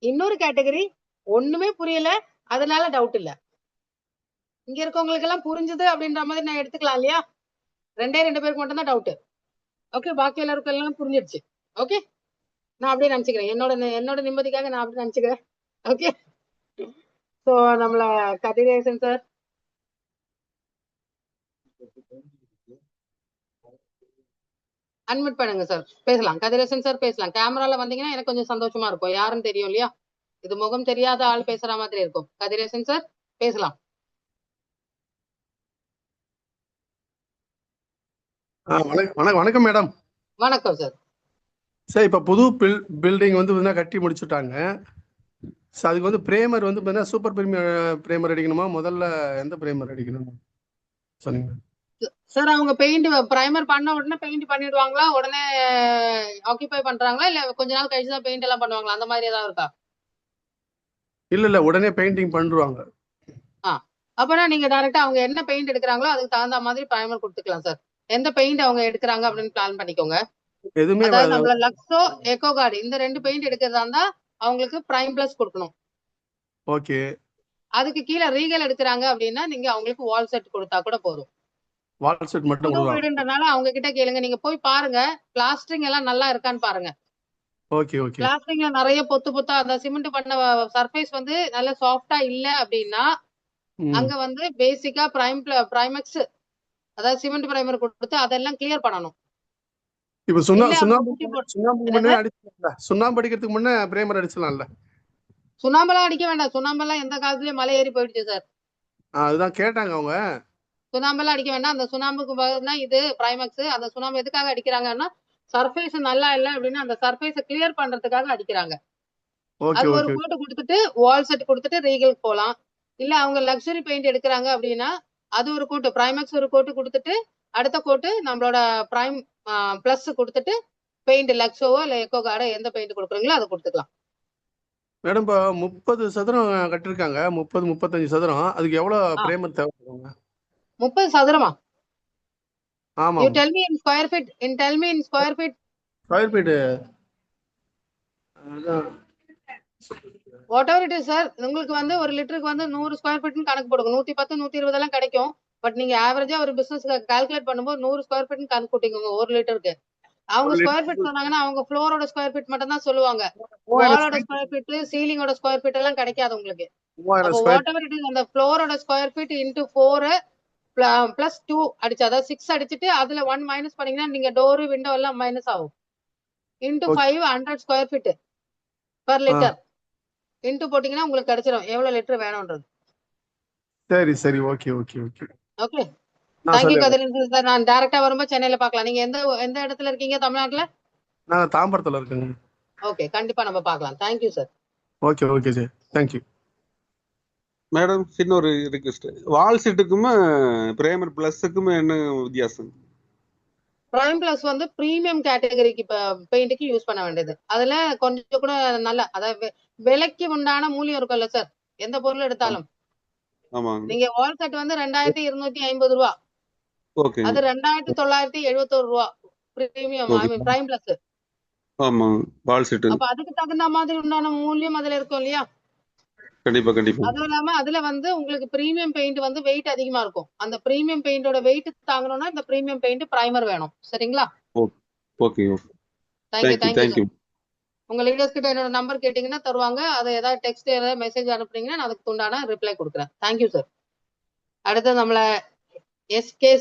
இன்னொரு கேட்டகரி ஒண்ணுமே புரியல, அதனால டவுட் இல்லை. இங்க இருக்கவங்களுக்கு எல்லாம் புரிஞ்சுது அப்படின்ற மாதிரி நான் எடுத்துக்கலாம் இல்லையா? 2 பேருக்கு மட்டும் தான் டவுட். ஓகே, பாக்கி எல்லாருக்கும் எல்லாம் புரிஞ்சிருச்சு. ஓகே, நான் அப்படியே நினைச்சுக்கிறேன். என்னோட நிம்மதிக்காக நான் அப்படி நினைச்சுக்கிறேன். ஓகே, ஸோ நம்மள கதிரேசன் சார் அட்மிட் பண்ணுங்க சார். பேசலாம். கதிரேசன் சார் பேசலாம். கேமரால வந்தீங்கன்னா எனக்கு கொஞ்சம் சந்தோஷமா இருக்கும். யாருன்னு தெரியும் இல்லையா? இது முகம் தெரியாத ஆள் பேசுற மாதிரி இருக்கும். கதிரேசன் சார் பேசலாம். வணக்கம் மேடம். வணக்கம் சார். சார் இப்போ புது பில்டிங் வந்து கட்டி முடிச்சுட்டாங்க. சார் அதுக்கு வந்து பிரேமர் வந்து சூப்பர் பிரேமர் அடிக்கணுமா, முதல்ல எந்த பிரேமர் அடிக்கணும் சொன்னீங்க சார்? அவங்க பெயிண்ட் பிரைமர் பண்ண உடனே பெயிண்ட் பண்ணிடுவாங்களா, உடனே ஆக்கிபை பண்றாங்களா, இல்ல கொஞ்ச நாள் கழிச்சு தான் பெயிண்ட் எல்லாம் பண்ணுவாங்களா, அந்த மாதிரி ஏதாவது இருக்கா? இல்ல உடனே பெயிண்டிங் பண்ணுவாங்க. அப்பனா நீங்க டைரக்டா அவங்க என்ன பெயிண்ட் எடுக்கிறாங்களோ அதுக்கு தகுந்த மாதிரி பிரைமர் கொடுத்துக்கலாம் சார். எந்த பெயிண்ட் அவங்க எடுக்கிறாங்க அப்படின்னு பிளான் பண்ணிக்கோங்க. எதுவுமே அதாவது நம்மள லக்ஸோ எக்கோகார்டு இந்த 2 பெயிண்ட் எடுக்கிறதா இருந்தா அவங்களுக்கு பிரைம் பிளஸ் கொடுக்கணும். ஓகே. அதுக்கு கீழே ரீகல் எடுக்கிறாங்க அப்படின்னா நீங்க அவங்களுக்கு வால் செட் கொடுத்தா கூட போதும். வால் செட் மட்டும் புது வீடுன்றனால அவங்க கிட்ட கேளுங்க. நீங்க போய் பாருங்க, பிளாஸ்டரிங் எல்லாம் நல்லா இருக்கான்னு பாருங்க. Okay okay. பிளாஸ்டரிங்ல நிறைய பொத்தா அந்த சிமெண்ட் பண்ண சர்ஃபேஸ் வந்து நல்ல சாஃப்டா இல்ல அப்படின்னா அங்க வந்து பேசிக்கா பிரைமெக்ஸ் அதாவது சிமெண்ட் பிரைமர் கொடுத்து அதெல்லாம் கிளியர் பண்ணணும். இப்ப சுண்ணாம்பு அடிக்கிறதுக்கு முன்ன பிரேமர் அடிச்சலாம்ல? சுண்ணாம்பெல்லாம் அடிக்க வேண்டாம். சுண்ணாம்பெல்லாம் எந்த காலத்துலயும் மலை ஏறி போயிடுச்சு சார். அதுதான் கேட்டாங்க அவங்க. சுண்ணாம்பெல்லாம் அடிக்க வேண்டாம். அந்த சுண்ணாம்புக்கு பதிலா இது பிரைமக்ஸ். அந்த சுண்ணாம்பு எதுக்காக அடிக்கிறாங்கன்னா சர்ஃபேஸ் நல்லா இல்ல அப்படின்னா அந்த சர்ஃபேஸ கிளியர் பண்றதுக்காக அடிக்கிறாங்க. அது ஒரு கோட்டு கொடுத்துட்டு வால் செட் கொடுத்துட்டு ரீகலுக்கு போலாம். இல்ல அவங்க லக்ஸரி பெயிண்ட் எடுக்கிறாங்க அப்படின்னா அது ஒரு கோட்டு பிரைமக்ஸ் ஒரு கோட்டு கொடுத்துட்டு அடுத்த கோட்டு நம்மளோட பிரைம் பிளஸ் கொடுத்துட்டு பெயிண்ட் லக்ஸோவோ இல்ல எக்கோகார்டோ எந்த பெயிண்ட் கொடுக்குறீங்களோ அதை கொடுத்துக்கலாம். மேடம் இப்போ 30 சதுரம் கட்டிருக்காங்க, 30-35 சதுரம். அதுக்கு எவ்வளவு பிரேமர் தேவைப்படுங்க? 30 சதுரமா? ஆமா. You tell me in square feet. Tell me in square feet. Square feet. Whatever it is sir. உங்களுக்கு வந்து ஒரு லிட்டருக்கு வந்து 100 ஸ்கொயர் ஃபீட்னு கணக்கு போடுங்க. 110 120 எல்லாம் கிடைக்கும். பட் நீங்க ஆவரேஜா ஒரு பிசினஸ் கால்குலேட் பண்ணும்போது 100 ஸ்கொயர் ஃபீட்னு கணக்கு போட்டுக்கோங்க ஒரு லிட்டருக்கு. அவங்க ஸ்கொயர் ஃபீட் சொன்னாங்கன்னா அவங்க ஃப்ளோரோட ஸ்கொயர் ஃபீட் மட்டும் தான் சொல்லுவாங்க. வாலோட ஸ்கொயர் ஃபீட், சீலிங்கோட ஸ்கொயர் ஃபீட் எல்லாம் கிடைக்காது உங்களுக்கு. அப்போ whatever it is அந்த ஃப்ளோரோட ஸ்கொயர் ஃபீட் இன்டு 4 பிளஸ் 2 அடிச்சு அதாவது 6 அடிச்சுட்டு அதுல 1 மைனஸ் பண்ணீங்கன்னா நீங்க டோரு விண்டோ எல்லாம் மைனஸ் ஆகும். Into 5 100 square feet per litre into போட்டீங்கன்னா உங்களுக்கு கிடைச்சிடும் எவ்வளவு லிட்டர் வேணும்ன்றது. சரி okay okay okay okay. Thank you Kathiresan sir. நான் டைரக்டா வரும்போது சென்னையில பார்க்கலாம். நீங்க எந்த இடத்துல இருக்கீங்க தமிழ்நாட்டுல? நான் தாம்பரத்துல இருக்கேங்க. ஓகே, கண்டிப்பா நம்ம பார்க்கலாம். Thank you sir. Okay okay sir, thank you madam. இன்னொரு ரிக்வெஸ்ட், வால் செட்டுக்கும் பிரேமர் பிளஸுக்கும் என்ன வித்தியாசம்? பிரைம் பிளஸ் வந்து பிரீமியம் கேட்டகரிக்கு பெயிண்ட்டுக்கு யூஸ் பண்ண வேண்டியது. அதுல கொஞ்சம் கூட நல்ல அதாவது விலைக்கு உண்டான மூலியம் இருக்கும்ல சார், எந்த பொருள் எடுத்தாலும். நீங்க வால் செட் வந்து 2250 ரூபா, அது 2971 ரூபா பிரீமியம் பிரைம் பிளஸ். ஆமா, வால் செட். அப்ப அதுக்கு தகுந்த மாதிரி உண்டான மூலியம் அதுல இருக்கும் இல்லையா? கண்டிப்பா கண்டிப்பா. அதுவும் இல்லாம அதுல வந்து உங்களுக்கு பிரீமியம் பெயிண்ட் வந்து வெயிட் அதிகமா இருக்கும். அந்த பிரீமியம் பெயிண்டோட வெயிட் தாங்கணும்னா இந்த பிரீமியம் பெயிண்ட் பிரைமர் வேணும். சரிங்களா? Okay okay. தேங்க்யூ. உங்க லீடர்ஸ் கிட்ட என்னோட நம்பர் கேட்டீங்கன்னா தருவாங்க. அதை ஏதாவது டெக்ஸ்ட் ஏதாவது மெசேஜ் அனுப்புனீங்கன்னா நான் அதுக்கு உண்டான ரிப்ளை கொடுக்குறேன். Thank you sir. அடுத்து நம்மள எஸ்கே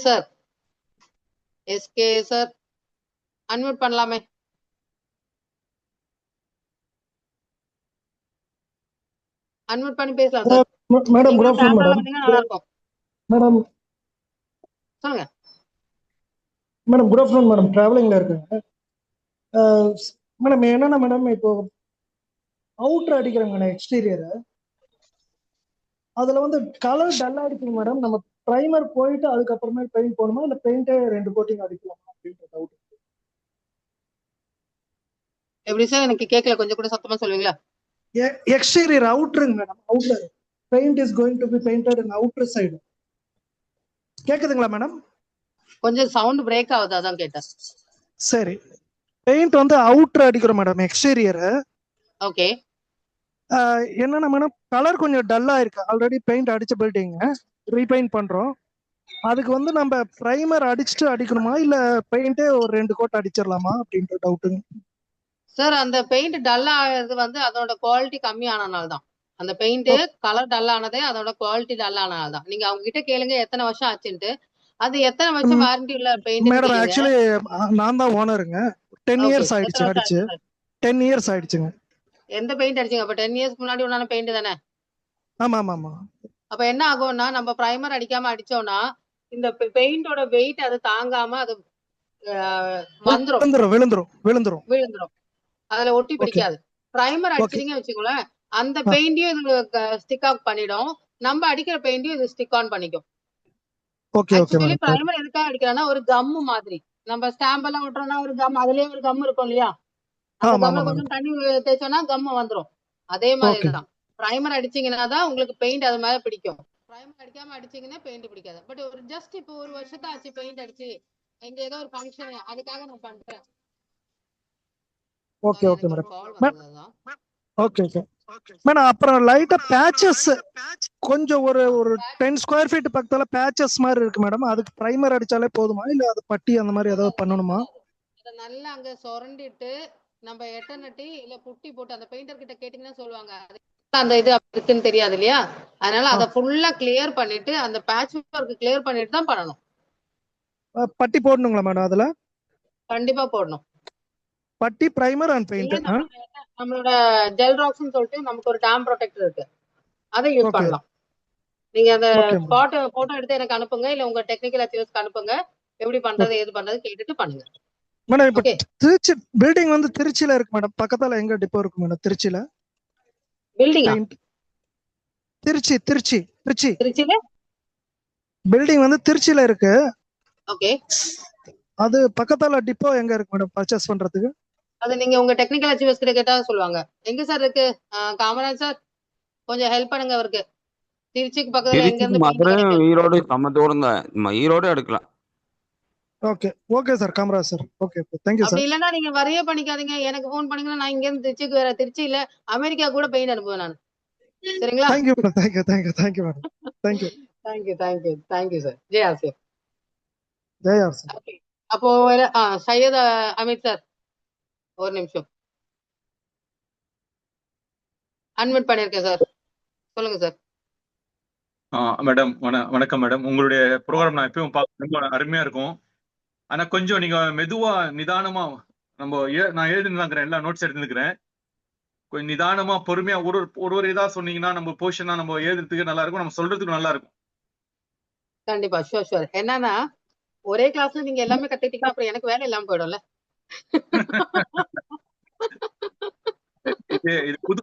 சார் அன்மியூட் பண்ணலாமே? அன்மியூட் பண்ணி பேசலாம் sir. Madam good afternoon madam. நல்லா இருக்கும் மேடம் சொல்லுங்க. Madam good afternoon madam. டிராவலிங்ல இருக்கேங்க மேடம். என்னன்னா மேடம், இப்போ அவுட்டர் அடிக்கிறாங்க எக்ஸ்டீரியர், அதுல வந்து கலர் டல்லா அடிக்குங்க மேடம். நம்ம பிரைமர் போயிட்டு அதுக்கப்புறமே பெயிண்ட் போடணுமா, இல்ல பெயிண்டே 2 கோட்டிங் அடிக்கலாமா அப்படின்ற டவுட். எப்படி சார்? எனக்கு கேட்கல, கொஞ்சம் கூட சத்தமா சொல்லுவீங்களா? எக்ஸ்டீரியர் அவுட்டருங்க madam. Outer paint is going to be painted in outer side. கேக்குதுங்களா மேடம்? கொஞ்சம் சவுண்ட் பிரேக் ஆகுது, அதான் கேட்டேன். சரி, பெயிண்ட் வந்து அவுட்டர் அடிக்கிறோம் மேடம், எக்ஸ்டீரியர். ஓகே. என்னன்னா மேடம், கலர் கொஞ்சம் டல்லா இருக்கு. ஆல்ரெடி பெயிண்ட் அடிச்ச பில்டிங் ரீபெயிண்ட் பண்றோம். அதுக்கு வந்து நம்ம பிரைமர் அடிச்சுட்டு அடிக்கணுமா இல்ல பெயிண்டே ஒரு 2 கோட் அடிச்சிடலாமா அப்படின்ற டவுட்டுங்க. சார் அந்த பெயிண்ட் டல் ஆகுறது வந்து அதோட குவாலிட்டி கம்மி ஆனனால தான். அந்த பெயிண்ட் கலர் டல் ஆனதே அதோட குவாலிட்டி டல் ஆனனால தான். நீங்க அவங்க கிட்ட கேளுங்க எத்தனை வருஷம் ஆச்சுன்ட்டு. அது எத்தனை வருஷம் வாரண்டி உள்ள பெயிண்ட் மேடம் கேளுங்க. ஆக்சுவலி நான் தான் ஓனருங்க. 10 ஓகே, இயர்ஸ் எத்தனை ஆயிடுச்சு வருஷம் அடிச்சு. ஆச்சு சார்? 10 இயர்ஸ் ஆயிடுச்சுங்க. எந்த பெயிண்ட் அடிச்சீங்க? அப்ப 10 இயர்ஸ்க்கு முன்னாடி உண்டான பெயிண்ட் தானே? ஆமா ஆமா ஆமா. அப்ப என்ன ஆகும்னா நம்ம பிரைமர் அடிக்காம அடிச்சோம்னா இந்த பெயிண்டோட வெயிட் அது தாங்காம அது வந்துரும், விழுந்துரும். விழுந்துரும். அதுல ஒட்டி ஓகே பிடிக்காது. பிரைமர் ஓகே அடிச்சிட்டீங்க வச்சுக்கோங்களேன், அந்த பெயிண்டையும் இது ஸ்டிக் ஆஃப் பண்ணிடும். நம்ம அடிக்கிற பெயிண்டையும் இது ஸ்டிக் ஆன் பண்ணிக்கும். Okay okay actually madam. Primer எதுக்காக அடிக்கிறோம்னா ஒரு கம் மாதிரி. நம்ம ஸ்டாம்ப் எல்லாம் ஒட்டுறோம்னா ஒரு கம், அதுலயே ஒரு கம் இருக்கும் இல்லையா? அந்த ஆமா கம்ல ஆமா மேடம். கொஞ்சம் தண்ணி தேய்ச்சோம்னா கம் வந்துரும். அதே மாதிரி ஓகே தான் பிரைமர் அடிச்சீங்கன்னா தான் உங்களுக்கு பெயிண்ட் அது மேல பிடிக்கும். பிரைமர் அடிக்காம அடிச்சீங்கன்னா பெயிண்ட் பிடிக்காது. பட் ஒரு ஜஸ்ட் இப்போ ஒரு வருஷத்தை ஆச்சு பெயிண்ட் அடிச்சு, எங்க ஏதோ ஒரு ஃபங்க்ஷன் அதுக்காக நான் பண்றேன். ஓகே ஓகே எனக்கு ஒரு மேடம். கால் வந்ததுதான். Okay okay madam. அப்புறம் லைட்டா பேச்சஸ் கொஞ்சம் ஒரு ஒரு 10 ஸ்கொயர் ஃபீட் பக்கத்துல பேச்சஸ் மாதிரி இருக்கு மேடம். அதுக்கு பிரைமர் அடிச்சாலே போதுமா இல்ல அது பட்டி அந்த மாதிரி ஏதாவது பண்ணணுமா? அதை நல்லா அங்க சொரண்டிட்டு நம்ம எட்டநட்டி இல்ல புட்டி போட்டு அந்த பெயிண்டர் கிட்ட கேட்டீங்கன்னா சொல்லுவாங்க. அந்த இது அப்படி இருக்குன்னு தெரியாது இல்லையா? அதனால அதை ஃபுல்லா கிளியர் பண்ணிட்டு அந்த பேட்ச் ஒர்க் கிளியர் பண்ணிட்டு தான் பண்ணணும். பட்டி போடணுங்களா மேடம் அதுல? கண்டிப்பா போடணும். பட்டி பிரைமர் அண்ட் பெயிண்ட். நம்மளோட ஜெல் ராக்ஸ்னு சொல்லிட்டு நமக்கு ஒரு டேம் ப்ரொடெக்டர் இருக்கு, அதை யூஸ் ஓகே பண்ணலாம். நீங்க அந்த ஓகே ஸ்பாட் போட்டோ எடுத்து எனக்கு அனுப்புங்க, இல்ல உங்க டெக்னிக்கல் அச்சீவர்ஸ்க்கு அனுப்புங்க. எப்படி பண்றது ஏது பண்றது கேட்டுட்டு பண்ணுங்க. மேடம். இப்ப ஓகே, திருச்சி பில்டிங் வந்து திருச்சியில இருக்கு மேடம். பக்கத்துல எங்க டிப்போ இருக்கு மேடம் திருச்சியில? பில்டிங்கா? பெயிண்ட் திருச்சி திருச்சி திருச்சி திருச்சியில? பில்டிங் வந்து திருச்சியில இருக்கு. ஓகே, அது பக்கத்துல டிப்போ எங்க இருக்கு மேடம் பர்ச்சேஸ் பண்றதுக்கு? அது நீங்க உங்க டெக்னிக்கல் அச்சீவர்ஸ் கிட்ட கேட்டா சொல்லுவாங்க. எங்க சார் இருக்கு? காமராஜ் சார் கொஞ்சம் ஹெல்ப் பண்ணுங்க அவருக்கு. திருச்சிக்கு பக்கத்துல எங்க திருச்சிக்கு இருந்து பெயிண்ட் மதுரை கிடைக்கும்? ஈரோடு சம தூரம் தான். நம்ம ஈரோடு எடுக்கலாம். Okay okay sir. Kamaraj sir. Okay thank you அப்படி சார். இல்லைன்னா நீங்க வரையே பண்ணிக்காதீங்க, எனக்கு ஃபோன் பண்ணீங்கன்னா நான் இங்க இருந்து திருச்சிக்கு வேற, திருச்சி இல்ல அமெரிக்கா கூட பெயிண்ட் அனுப்புவேன் நான். சரிங்களா? Thank you madam. Thank you madam. Thank you thank you sir. Jai ஆசியம். Jai R sir. ஓகே, அப்போ சையத் அமித் சார் ஒரு நிமிஷம் அன்மிட் பண்ணிருக்கேன் சார், சொல்லுங்க சார். மேடம் வணக்கம் மேடம். உங்களுடைய ப்ரோக்ராம் நான் எப்பயும் பார்க்க ரொம்ப அருமையா இருக்கும். ஆனா கொஞ்சம் நீங்க மெதுவா நிதானமா நான் எழுதிருக்கிறேன், எல்லா நோட்ஸ் எடுத்துருக்கிறேன். கொஞ்சம் நிதானமா பொறுமையா ஒரு இதா சொன்னீங்கன்னா நம்ம போர்ஷனா நம்ம எழுதுறதுக்கு நல்லா இருக்கும், நம்ம சொல்றதுக்கு நல்லா இருக்கும். கண்டிப்பா, ஷூர். என்னன்னா ஒரே கிளாஸ்ல நீங்க எல்லாமே கத்துக்கிட்டீங்கன்னா அப்புறம் எனக்கு வேலை இல்லாம போயிடும்ல. இது புது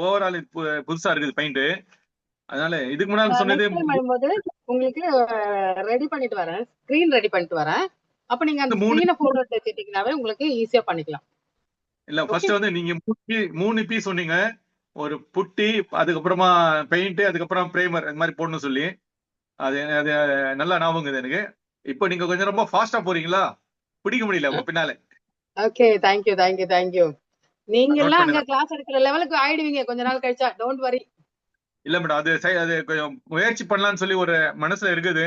ஓவரால் புதுசா இருக்குது பெயிண்ட். அதனால இதுக்கு முன்னாடி சொன்னது வரும்போது உங்களுக்கு ரெடி பண்ணிட்டு வரேன், ஸ்கிரீன் ரெடி பண்ணிட்டு வரேன். அப்ப நீங்க அந்த ஸ்கிரீனை போட்டோ எடுத்துட்டீங்கன்னாவே உங்களுக்கு ஈஸியா பண்ணிக்கலாம். இல்ல ஃபர்ஸ்ட் வந்து நீங்க 3 பீஸ் சொன்னீங்க. ஒரு புட்டி, அதுக்கப்புறமா பெயிண்ட், அதுக்கப்புறம் பிரேமர், இந்த மாதிரி போடணும் சொல்லி. அது அது நல்லா ஞாபகம் எனக்கு. இப்போ நீங்க கொஞ்சம் ரொம்ப ஃபாஸ்டா போறீங்களா, பிடிக்க முடியல உங்க பின்னால. Okay, thank you. நீங்க எல்லாம் அங்க கிளாஸ் எடுக்கிற லெவலுக்கு ஆயிடுவீங்க கொஞ்ச நாள் கழிச்சா, டோன்ட் வரி. இல்ல மேடம், அது கொஞ்சம் முயற்சி பண்ணலாம்னு சொல்லி ஒரு மனசுல இருக்குது.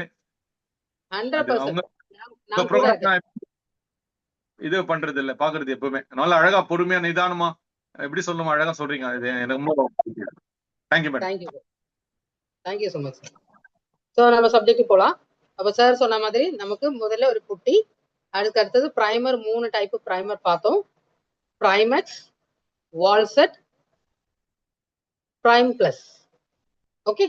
100% இது பண்றது இல்ல, பாக்குறது எப்பவுமே நல்லா அழகா பொறுமையா நிதானமா எப்படி சொல்லணும் அழகா சொல்றீங்க. இது எனக்கு ரொம்ப thank you madam. Thank you so much. So நம்ம சப்ஜெக்ட் போலாம். அப்ப சார் சொன்ன மாதிரி நமக்கு முதல்ல ஒரு புட்டி, அதுக்கு அடுத்தது பிரைமர். 3 டைப் பிரைமர் பார்த்தோம். பிரைமேக்ஸ், வால்செட், பிரைம் பிளஸ். ஓகே,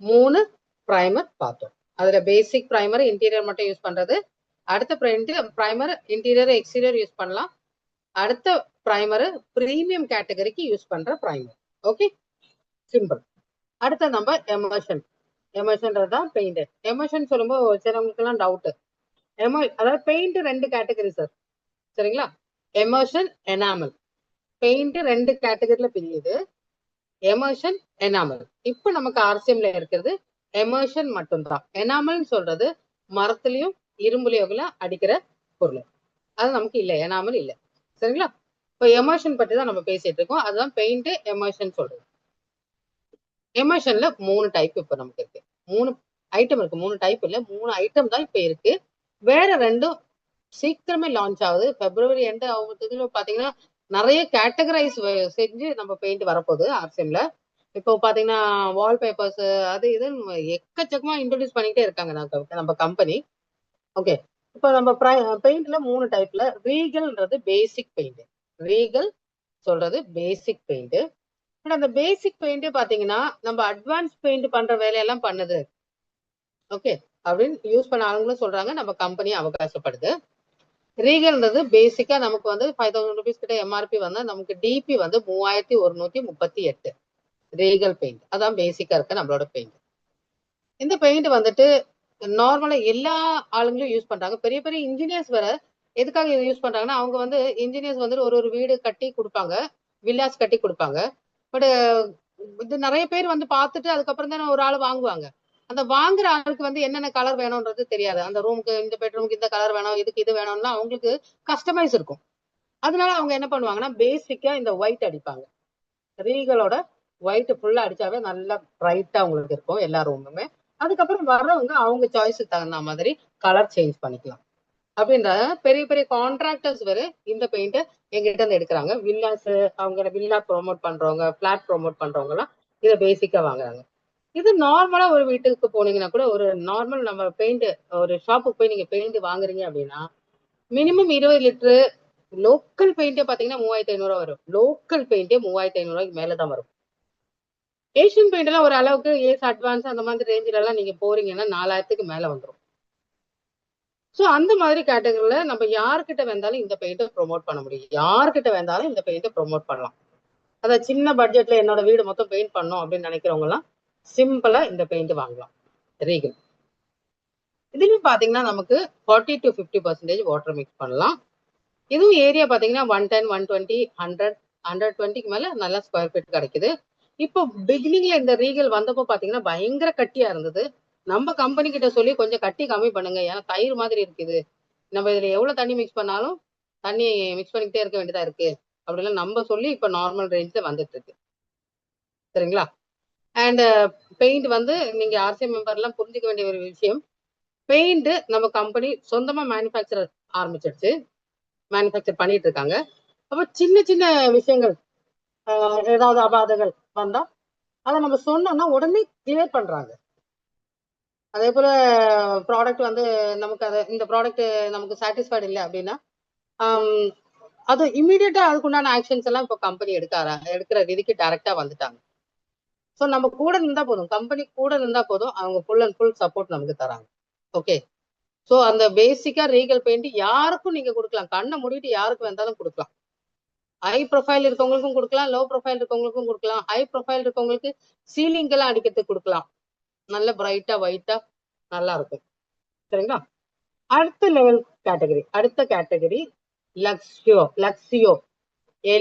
3 பிரைமர் பார்த்தோம். அதுல பேசிக் பிரைமர் இன்டீரியர் மட்டும் யூஸ் பண்றது. அடுத்த பிரைமர் இன்டீரியர் எக்ஸ்டீரியர் யூஸ் பண்ணலாம். அடுத்த பிரைமர் பிரீமியம் கேட்டகரிக்கு யூஸ் பண்ற பிரைமர். Okay, simple. அடுத்த நம்ம எமர்ஷன்றது தான் பெயிண்ட். எமர்ஷன் சொல்லும்போது சிலவங்களுக்கு எல்லாம் டவுட். அதாவது பெயிண்ட் 2 கேட்டகரி சார், சரிங்களா? எமர்ஷன், எனாமல். பெயிண்ட் 2 கேட்டகரியில பிரியுது, எமர்ஷன், எனாமல். இப்ப நமக்கு ஆர்சிஎம்ல இருக்கிறது எமர்ஷன் மட்டும்தான். எனாமல் சொல்றது மரத்துலயும் இரும்புலயும் அடிக்கிற பொருள், அது நமக்கு இல்ல, எனாமல் இல்ல. சரிங்களா? இப்போ எமர்ஷன் பத்தி தான் நம்ம பேசிட்டு இருக்கோம். அதுதான் பெயிண்ட் எமர்ஷன் சொல்றது. எமர்ஷன்ல 3 டைப் இப்ப நமக்கு இருக்கு. 3 ஐட்டம் இருக்கு. 3 டைப் இல்ல, 3 ஐட்டம் தான் இப்ப இருக்கு. வேற 2ம் சீக்கிரமே லான்ச் ஆகுது. பிப்ரவரி எண்ட் ஆகுறதுக்கு பாத்தீங்கன்னா நிறைய கேட்டகரைஸ் செஞ்சு நம்ம பெயிண்ட் வரப்போகுது ஆர்சிஎம்ல. இப்போ பாத்தீங்கன்னா வால்பேப்பர்ஸ் அது இதுன்னு எக்கச்சக்கமா இன்ட்ரோடியூஸ் பண்ணிட்டே இருக்காங்க நம்ம கம்பெனி. ஓகே, இப்போ நம்ம பெயிண்ட்ல 3 டைப்ல ரீகல்ன்றது பேசிக் பெயிண்ட். ரீகல் சொல்றது பேசிக் பெயிண்ட். பட் அந்த பேசிக் பெயிண்ட் பாத்தீங்கன்னா நம்ம அட்வான்ஸ் பெயிண்ட் பண்ற வேலையெல்லாம் பண்ணுது. ஓகே, அப்படின்னு யூஸ் பண்ண ஆளுங்களும் சொல்றாங்க, நம்ம கம்பெனி அவகாசப்படுது. ரீகல்ன்றது பேசிக்கா நமக்கு வந்து 5000 rupees கிட்ட எம்ஆர்பி வந்தா நமக்கு டிபி வந்து 3138 ரீகல் பெயிண்ட். அதான் பேசிக்கா இருக்க நம்மளோட பெயிண்ட். இந்த பெயிண்ட் வந்துட்டு நார்மலா எல்லா ஆளுங்களும் யூஸ் பண்றாங்க. பெரிய பெரிய இன்ஜினியர்ஸ் வேற எதுக்காக இதை யூஸ் பண்றாங்கன்னா, அவங்க வந்து இன்ஜினியர்ஸ் வந்து ஒரு வீடு கட்டி கொடுப்பாங்க, வில்லாஸ் கட்டி கொடுப்பாங்க. பட் இது நிறைய பேர் வந்து பார்த்துட்டு அதுக்கப்புறம் தானே ஒரு ஆள் வாங்குவாங்க. அந்த வாங்குற ஆளுக்கு வந்து என்னென்ன கலர் வேணும்ன்றது தெரியாது. அந்த ரூமுக்கு இந்த பெட்ரூமுக்கு இந்த கலர் வேணும், இதுக்கு இது வேணும்னா அவங்களுக்கு கஸ்டமைஸ் இருக்கும். அதனால அவங்க என்ன பண்ணுவாங்கன்னா பேசிக்கா இந்த ஒயிட் அடிப்பாங்க. ரீகளோட ஒயிட் ஃபுல்லா அடிச்சாவே நல்லா பிரைட்டா உங்களுக்கு இருக்கும் எல்லா ரூமுமே. அதுக்கப்புறம் வர்றவங்க அவங்க சாய்ஸுக்கு தகுந்த மாதிரி கலர் சேஞ்ச் பண்ணிக்கலாம். அப்படின்ற பெரிய பெரிய கான்ட்ராக்டர்ஸ் வேற இந்த பெயிண்ட் எங்ககிட்ட இருந்து எடுக்கிறாங்க. வில்லாஸ், அவங்க வில்லா ப்ரோமோட் பண்றவங்க, பிளாட் ப்ரோமோட் பண்றவங்க எல்லாம் இதை பேசிக்கா வாங்குறாங்க. இது நார்மலா ஒரு வீட்டுக்கு போனீங்கன்னா கூட, ஒரு நார்மல் நம்ம பெயிண்ட் ஒரு ஷாப்புக்கு போய் நீங்க பெயிண்ட் வாங்குறீங்க அப்படின்னா மினிமம் 20 லிட்டரு லோக்கல் பெயிண்டே பாத்தீங்கன்னா 3500 வரும். லோக்கல் பெயிண்டே 3500 மேலதான் வரும். ஏஷியன் பெயிண்ட் எல்லாம் ஒரு அளவுக்கு ஏஸ் அட்வான்ஸ் அந்த மாதிரி ரேஞ்சில எல்லாம் நீங்க போறீங்கன்னா 4000க்கு மேல வந்துடும். ஸோ அந்த மாதிரி கேட்டகரியில நம்ம யாருக்கிட்ட வந்தாலும் இந்த பெயிண்டை ப்ரொமோட் பண்ண முடியும். யாருக்கிட்ட வந்தாலும் இந்த பெயிண்டை ப்ரொமோட் பண்ணலாம். அதாவது சின்ன பட்ஜெட்ல என்னோட வீடு மொத்தம் பெயிண்ட் பண்ணணும் அப்படின்னு நினைக்கிறவங்க எல்லாம் சிம்பிளா இந்த பெயிண்ட் வாங்கலாம். ரீகல் இதுலயும் பாத்தீங்கன்னா நமக்கு 40 to 50% வாட்டர் மிக்ஸ் பண்ணலாம். இதுவும் ஏரியா பாத்தீங்கன்னா 110, 120, 100, 120க்கு மேல நல்லா ஸ்கொயர் ஃபீட் கிடைக்குது. இப்போ பிகினிங்ல இந்த ரீகல் வந்தப்போ பாத்தீங்கன்னா பயங்கர கட்டியா இருந்தது. நம்ம கம்பெனி கிட்ட சொல்லி கொஞ்சம் கட்டி கம்மி பண்ணுங்க, ஏன்னா தயிர் மாதிரி இருக்குது, நம்ம இதுல எவ்வளவு தண்ணி மிக்ஸ் பண்ணாலும் தண்ணி மிக்ஸ் பண்ணிக்கிட்டே இருக்க வேண்டியதா இருக்கு அப்படிலாம் நம்ம சொல்லி இப்ப நார்மல் ரேஞ்ச்ல வந்துட்டு இருக்கு. சரிங்களா? அண்ட் பெயிண்ட் வந்து நீங்க ஆர்சிஎம் மெம்பர் எல்லாம் புரிஞ்சுக்க வேண்டிய ஒரு விஷயம், பெயிண்ட் நம்ம கம்பெனி சொந்தமா மேனுஃபேக்சர் ஆரம்பிச்சிருச்சு, மேனுஃபேக்சர் பண்ணிட்டு இருக்காங்க. அப்ப சின்ன சின்ன விஷயங்கள் ஏதாவது அபாதங்கள் வந்தா அதை நம்ம சொன்னோம்னா உடனே கிளியர் பண்றாங்க. அதே போல ப்ராடக்ட் வந்து நமக்கு அதை இந்த ப்ராடக்ட் நமக்கு சாட்டிஸ்ஃபைடு இல்லை அப்படின்னா அது இமீடியட்டா அதுக்குண்டான ஆக்ஷன்ஸ் எல்லாம் இப்போ கம்பெனி எடுக்கிற விதிக்கு டைரக்டா வந்துட்டாங்க. ஸோ நம்ம கூட இருந்தா போதும், கம்பெனி கூட இருந்தா போதும், அவங்க ஃபுல் அண்ட் ஃபுல் சப்போர்ட் நமக்கு தராங்க. ஓகே, ஸோ அந்த பேசிக்கா ரீகல் பெயிண்ட் யாருக்கும் நீங்க கொடுக்கலாம், கண்ணை மூடிட்டு யாருக்கு வந்தாலும் கொடுக்கலாம். ஹை ப்ரொஃபைல் இருக்கவங்களுக்கும் கொடுக்கலாம், லோ ப்ரொஃபைல் இருக்கவங்களுக்கும் கொடுக்கலாம். ஹை ப்ரொஃபைல் இருக்கவங்களுக்கு சீலிங் எல்லாம் அடிக்கிறதுக்கு கொடுக்கலாம், நல்ல பிரைட்டா ஒயிட்டா நல்லா இருக்கும். சரிங்களா? அடுத்த லெவல் கேட்டகரி, அடுத்த கேட்டகரி லக்ஸியோ. லக்ஸியோ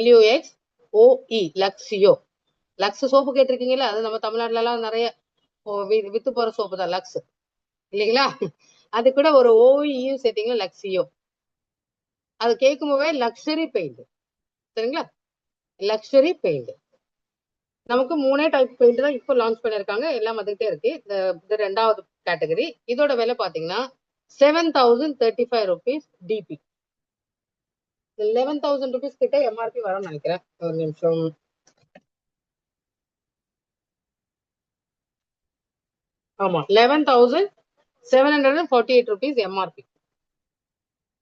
LUXOE லக்ஸியோ. லக்ஸ் சோப்பு கேட்டிருக்கீங்களா? அது நம்ம தமிழ்நாட்டுல எல்லாம் நிறைய வித்து போற சோப்பு தான் லக்ஸ், இல்லைங்களா? அது கூட ஒரு OEயும் சேர்த்தீங்களா லக்ஸியோ. அது கேட்கும் போதே லக்ஸரி பெயிண்ட். சரிங்களா? லக்ஸரி பெயிண்ட் நமக்கு 3 டைப் பெயிண்ட் தான் இப்போ லான்ச் பண்ணிருக்காங்க, எல்லாம் வந்துகிட்டே இருக்கு. இது 2வது கேட்டகரி. இதோட விலை பாத்தீங்கன்னா 7035 rupees டிபி. 11,000 rupees கிட்ட எம்ஆர்பி வரும்னு நினைக்கிறேன். ஒரு நிமிஷம். ஆமா, 11,748 rupees எம்ஆர்பி.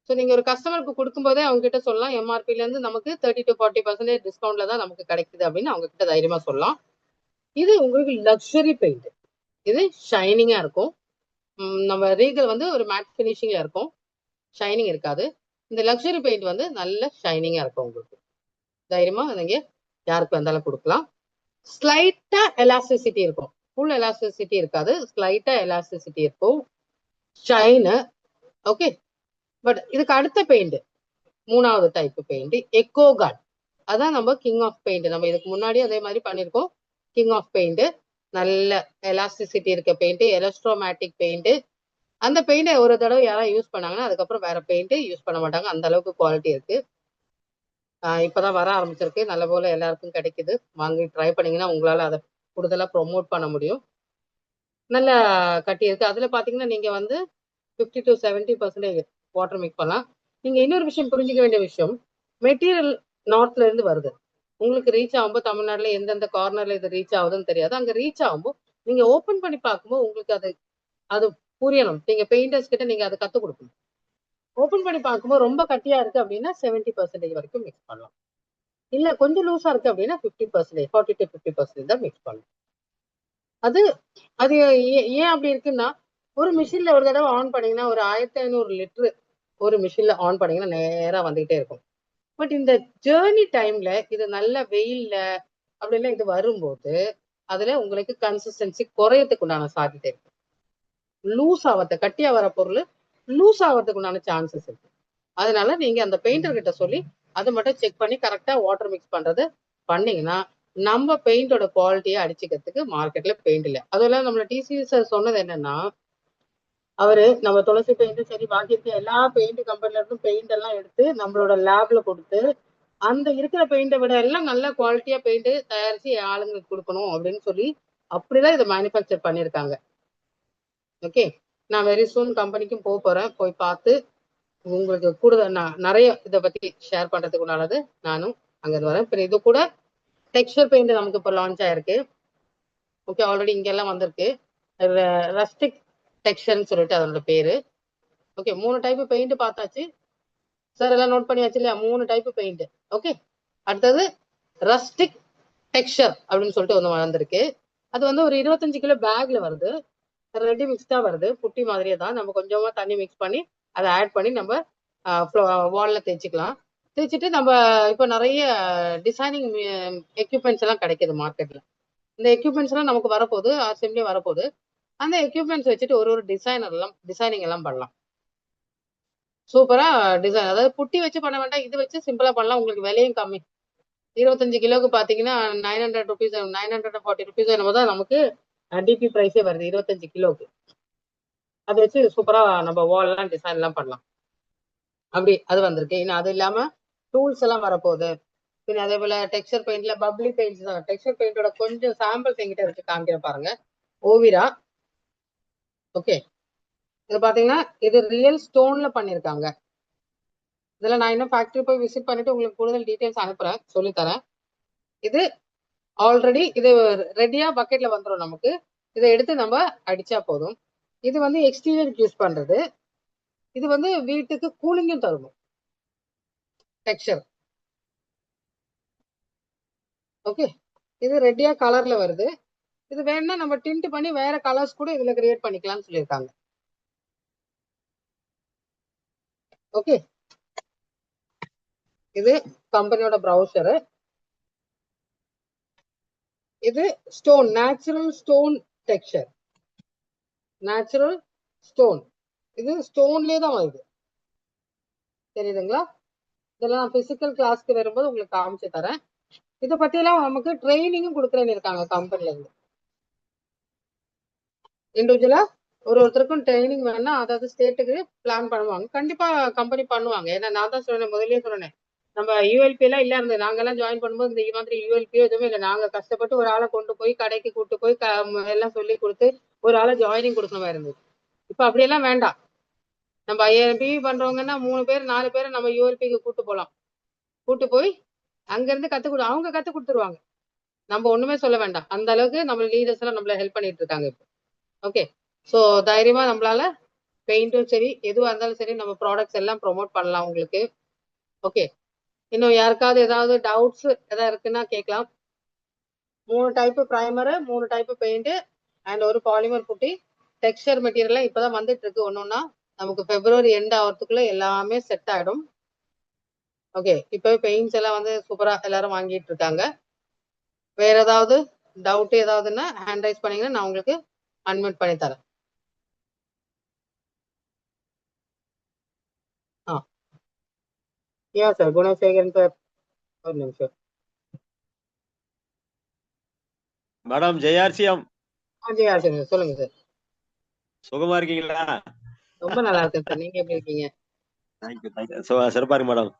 ஸோ நீங்க ஒரு கஸ்டமருக்கு கொடுக்கும்போதே அவங்க கிட்ட சொல்லலாம், எம்ஆர்பில இருந்து நமக்கு 30 to 40% டிஸ்கவுண்ட்ல தான் நமக்கு கிடைக்குது அப்படின்னு அவங்க கிட்ட தைரியமா சொல்லலாம். இது உங்களுக்கு லக்ஸரி பெயிண்ட். இது ஷைனிங்கா இருக்கும். நம்ம ரீகல் வந்து ஒரு மேட் ஃபினிஷிங்ல இருக்கும், ஷைனிங் இருக்காது. இந்த லக்ஸரி பெயிண்ட் வந்து நல்ல ஷைனிங்கா இருக்கும். உங்களுக்கு தைரியமா நீங்க யாருக்கு வந்தாலும் கொடுக்கலாம். ஸ்லைட்டா எலாஸ்டிசிட்டி இருக்கும், ஃபுல் எலாஸ்டிசிட்டி இருக்காது, ஸ்லைட்டா எலாஸ்டிசிட்டி இருக்கும், ஷைனு. ஓகே, பட் இதுக்கு அடுத்த பெயிண்ட் 3வது டைப் பெயிண்ட் எக்கோ கார்ட். அதான் நம்ம கிங் ஆஃப் பெயிண்ட். நம்ம இதுக்கு முன்னாடி அதே மாதிரி பண்ணிருக்கோம். கிங் ஆஃப் பெயிண்ட், நல்ல எலாஸ்டிசிட்டி இருக்க பெயிண்ட், எலக்ட்ரோமேட்டிக் பெயிண்ட். அந்த பெயிண்டை ஒரு தடவை யாராவது யூஸ் பண்ணாங்கன்னா அதுக்கப்புறம் வேற பெயிண்ட் யூஸ் பண்ண மாட்டாங்க, அந்த அளவுக்கு குவாலிட்டி இருக்கு. இப்பதான் வர ஆரம்பிச்சிருக்கு, நல்ல போல எல்லாருக்கும் கிடைக்குது. வாங்கி ட்ரை பண்ணீங்கன்னா உங்களால அதை கூடுதலா ப்ரொமோட் பண்ண முடியும். நல்லா கட்டியிருக்கு. அதுல பாத்தீங்கன்னா நீங்க வந்து 50 to 70% வாட்டர் மிக்ஸ் பண்ணலாம். நீங்க இன்னொரு விஷயம் புரிஞ்சுக்க வேண்டிய விஷயம், மெட்டீரியல் நார்த்ல இருந்து வருது. உங்களுக்கு ரீச் ஆகும்போது தமிழ்நாடுல எந்தெந்த கார்னர்ல இது ரீச் ஆகுதுன்னு தெரியாது. அங்க ரீச் ஆகும்போது நீங்க ஓபன் பண்ணி பார்க்கும்போது உங்களுக்கு அது அது புரியணும். நீங்க பெயிண்டர்ஸ் கிட்ட நீங்க அதை கத்துக் கொடுக்கணும். ஓபன் பண்ணி பார்க்கும்போது ரொம்ப கட்டியா இருக்கு அப்படின்னா 70% வரைக்கும் மிக்ஸ் பண்ணலாம். இல்ல கொஞ்சம் லூஸா இருக்கு அப்படின்னா 50%, 40 to 50% தான் மிக்ஸ் பண்ணலாம். அது அது ஏன் அப்படி இருக்குன்னா, ஒரு மிஷின்ல ஒரு தடவை ஆன் பண்ணீங்கன்னா ஒரு 1500 லிட்டர் ஒரு மிஷின்ல ஆன் பண்ணீங்கன்னா நேரா வந்துகிட்டே இருக்கும். பட் இந்த ஜேர்னி டைம்ல இது நல்ல வெயில்ல அப்படிலாம் இது வரும்போது அதுல உங்களுக்கு கன்சிஸ்டன்சி குறையத்துக்கு உண்டான சாத்தியத்தை இருக்கு. லூஸ் ஆகிறத கட்டியா வர பொருள் லூஸ் ஆகிறதுக்கு உண்டான சான்சஸ் இருக்கு. அதனால நீங்க அந்த பெயிண்டர் கிட்ட சொல்லி அதை மட்டும் செக் பண்ணி கரெக்டா வாட்டர் மிக்ஸ் பண்றது பண்ணீங்கன்னா நம்ம பெயிண்டோட குவாலிட்டியை அடிச்சுக்கிறதுக்கு மார்க்கெட்ல பெயிண்ட் இல்லை. அதெல்லாம் நம்மள டிசி சார் சொன்னது என்னன்னா, அவரு நம்ம துளசி பெயிண்ட் சரி பாக்கி இருக்க எல்லா பெயிண்ட் கம்பெனில இருந்தும் பெயிண்ட் எல்லாம் எடுத்து நம்மளோட லேப்ல கொடுத்து அந்த இருக்கிற பெயிண்டை விட எல்லாம் நல்ல குவாலிட்டியா பெயிண்ட் தயாரிச்சு ஆளுங்களுக்கு கொடுக்கணும் அப்படின்னு சொல்லி அப்படிதான் இதை மேனுஃபேக்சர் பண்ணியிருக்காங்க. ஓகே, நான் வெரி சூன் கம்பெனிக்கும் போறேன். போய் பார்த்து உங்களுக்கு கூடுதல் நான் நிறைய இதை பத்தி ஷேர் பண்றதுக்கு உண்டானது நானும் அங்க வரேன். இப்போ இது கூட டெக்ஸ்சர் பெயிண்ட் நமக்கு இப்போ லான்ச் ஆயிருக்கு. ஓகே, ஆல்ரெடி இங்க எல்லாம் வந்திருக்கு. ரஸ்டிக் டெக்ஸ்சர்னு சொல்லிட்டு அதோட பேரு. ஓகே, 3 டைப் பெயிண்ட் பார்த்தாச்சு சார், எல்லாம் நோட் பண்ணியாச்சு இல்லையா? 3 டைப் பெயிண்ட். ஓகே, அடுத்தது ரஸ்டிக் டெக்ஸ்சர் அப்படின்னு சொல்லிட்டு ஒன்று வந்திருக்கு. அது வந்து ஒரு 25 கிலோ பேக்ல வருது. ரெடி மிக்ஸ்டா வருது. புட்டி மாதிரியே தான். நம்ம கொஞ்சமா தண்ணி மிக்ஸ் பண்ணி அதை ஆட் பண்ணி நம்ம வால்ல தேய்ச்சிக்கலாம். தேய்ச்சிட்டு நம்ம இப்போ நிறைய டிசைனிங் எக்யூப்மெண்ட்ஸ் எல்லாம் கிடைக்குது மார்க்கெட்ல. இந்த எக்யூப்மெண்ட்ஸ் எல்லாம் நமக்கு வரப்போகுது, அசெம்பிளி வரப்போகுது. அந்த எக்யூப்மெண்ட்ஸ் வச்சுட்டு ஒரு டிசைனிங் எல்லாம் பண்ணலாம். சூப்பரா டிசைன், அதாவது புட்டி வச்சு பண்ண வேண்டாம், இது வச்சு சிம்பிளா பண்ணலாம். உங்களுக்கு விலையும் கம்மி. 25 கிலோக்கு பாத்தீங்கன்னா 900 ருபீஸ், 940 ருபீஸ் என்னமோ தான் நமக்கு டிபி பிரைஸே வருது 25 கிலோக்கு. அதை வச்சு சூப்பரா நம்ம வால் எல்லாம் டிசைன் எல்லாம் பண்ணலாம். அப்படி அது வந்திருக்கு. இன்னும் அது இல்லாம டூல்ஸ் எல்லாம் வரப்போகுது. பின்ன அதே போல டெக்ஸ்சர் பெயிண்ட்ல பப்ளி பெயிண்ட்ஸ் தான். டெக்ஸ்சர் பெயிண்டோட கொஞ்சம் சாம்பிள்ஸ் எங்கிட்ட இருக்கு, காமிக்கிற பாருங்க. ஓவிரா. ஓகே, இது பாத்தீங்கன்னா இது ரியல் ஸ்டோன்ல பண்ணிருக்காங்க. இதுல நான் இன்னும் ஃபேக்டரி போய் விசிட் பண்ணிட்டு உங்களுக்கு கூடுதல் டீடைல்ஸ் அனுப்புறேன், சொல்லித்தரேன். இது ஆல்ரெடி இது ரெடியா பக்கெட்ல வந்துடும் நமக்கு. இதை எடுத்து நம்ம அடிச்சா போதும். இது வந்து எக்ஸ்டீரியருக்கு யூஸ் பண்றது. இது வந்து வீட்டுக்கு கூலிங்கும் தரும் டெக்ஸ்சர். ஓகே, இது ரெடியா கலர்ல வருது. இது வேணும்னா நம்ம டிண்ட் பண்ணி வேற கலர்ஸ் கூட இதுல கிரியேட் பண்ணிக்கலாம்னு சொல்லியிருக்காங்க. ஓகே, இது கம்பெனியோட ப்ரௌசரு. இது stone, natural stone texture. Natural stone, இது ஸ்டோன்லயே தான் வருது, தெரியுதுங்களா? இதெல்லாம் பிசிக்கல் கிளாஸ்க்கு வரும்போது உங்களுக்கு காமிச்சு தரேன். இதை பத்தி எல்லாம் நமக்கு ட்ரைனிங்கும் கொடுக்குறேன்னு இருக்காங்க கம்பெனில இருந்து. இண்டிவிஜுவலா ஒருத்தருக்கும் ட்ரைனிங் வேணா அதாவது ஸ்டேட்டுக்கு பிளான் பண்ணுவாங்க. கண்டிப்பா கம்பெனி பண்ணுவாங்க. ஏன்னா நான் தான் சொன்னேன், முதல்லயே சொன்னேன், நம்ம யூஎல்பி எல்லாம் இல்ல இருந்தது. நாங்கெல்லாம் ஜாயின் பண்ணும்போது இந்த மாதிரி யூஎல்பியோ எதுவுமே இல்லை. நாங்க கஷ்டப்பட்டு ஒரு ஆளை கொண்டு போய் கடைக்கு கூட்டு போய் எல்லாம் சொல்லி கொடுத்து ஒரு ஆளை ஜாயினிங் கொடுக்கணும் இருந்தது. இப்ப அப்படியெல்லாம் வேண்டாம். நம்ம 5000 பிவி பண்றவங்கன்னா 3 பேர் 4 பேரை நம்ம யூஎல்பிக்கு கூட்டு போலாம். கூட்டு போய் அங்க இருந்து அவங்க கத்து கொடுத்துருவாங்க. நம்ம ஒண்ணுமே சொல்ல வேண்டாம். அந்த அளவுக்கு நம்ம லீடர்ஸ் எல்லாம் நம்மள ஹெல்ப் பண்ணிட்டு இருக்காங்க இப்போ. ஓகே, ஸோ தைரியமா நம்மளால பெயிண்டும் சரி எதுவாக இருந்தாலும் சரி நம்ம ப்ராடக்ட்ஸ் எல்லாம் ப்ரொமோட் பண்ணலாம் உங்களுக்கு. ஓகே, இன்னும் யாருக்காவது ஏதாவது டவுட்ஸ் எதாவது இருக்குன்னா கேட்கலாம். 3 type primer, 3 type paint and ஒரு பாலிமர் புட்டி. டெக்ஸ்சர் மெட்டீரியல்லாம் இப்பதான் வந்துட்டு இருக்கு. ஒன்னொன்னா நமக்கு பிப்ரவரி எண்ட் ஆகிறதுக்குள்ள எல்லாமே செட் ஆயிடும். ஓகே, இப்போ பெயிண்ட்ஸ் எல்லாம் வந்து சூப்பரா எல்லாரும் வாங்கிட்டு இருக்காங்க. வேற ஏதாவது டவுட் ஏதாவதுன்னா ஹேண்ட் ரைஸ் பண்ணீங்கன்னா நான் உங்களுக்கு அன்மியூட் பண்ணி தரேன். ஏன் சார் குணசேகரன் சார், ஒரு நிமிஷம். மேடம் ஜெயார்சியம், சொல்லுங்க சார். சுகமா இருக்கீங்களா? ரொம்ப நல்லா இருக்கேன் சார், நீங்க எப்படி இருக்கீங்க? தேங்க்யூ. சிறப்பா இருக்கு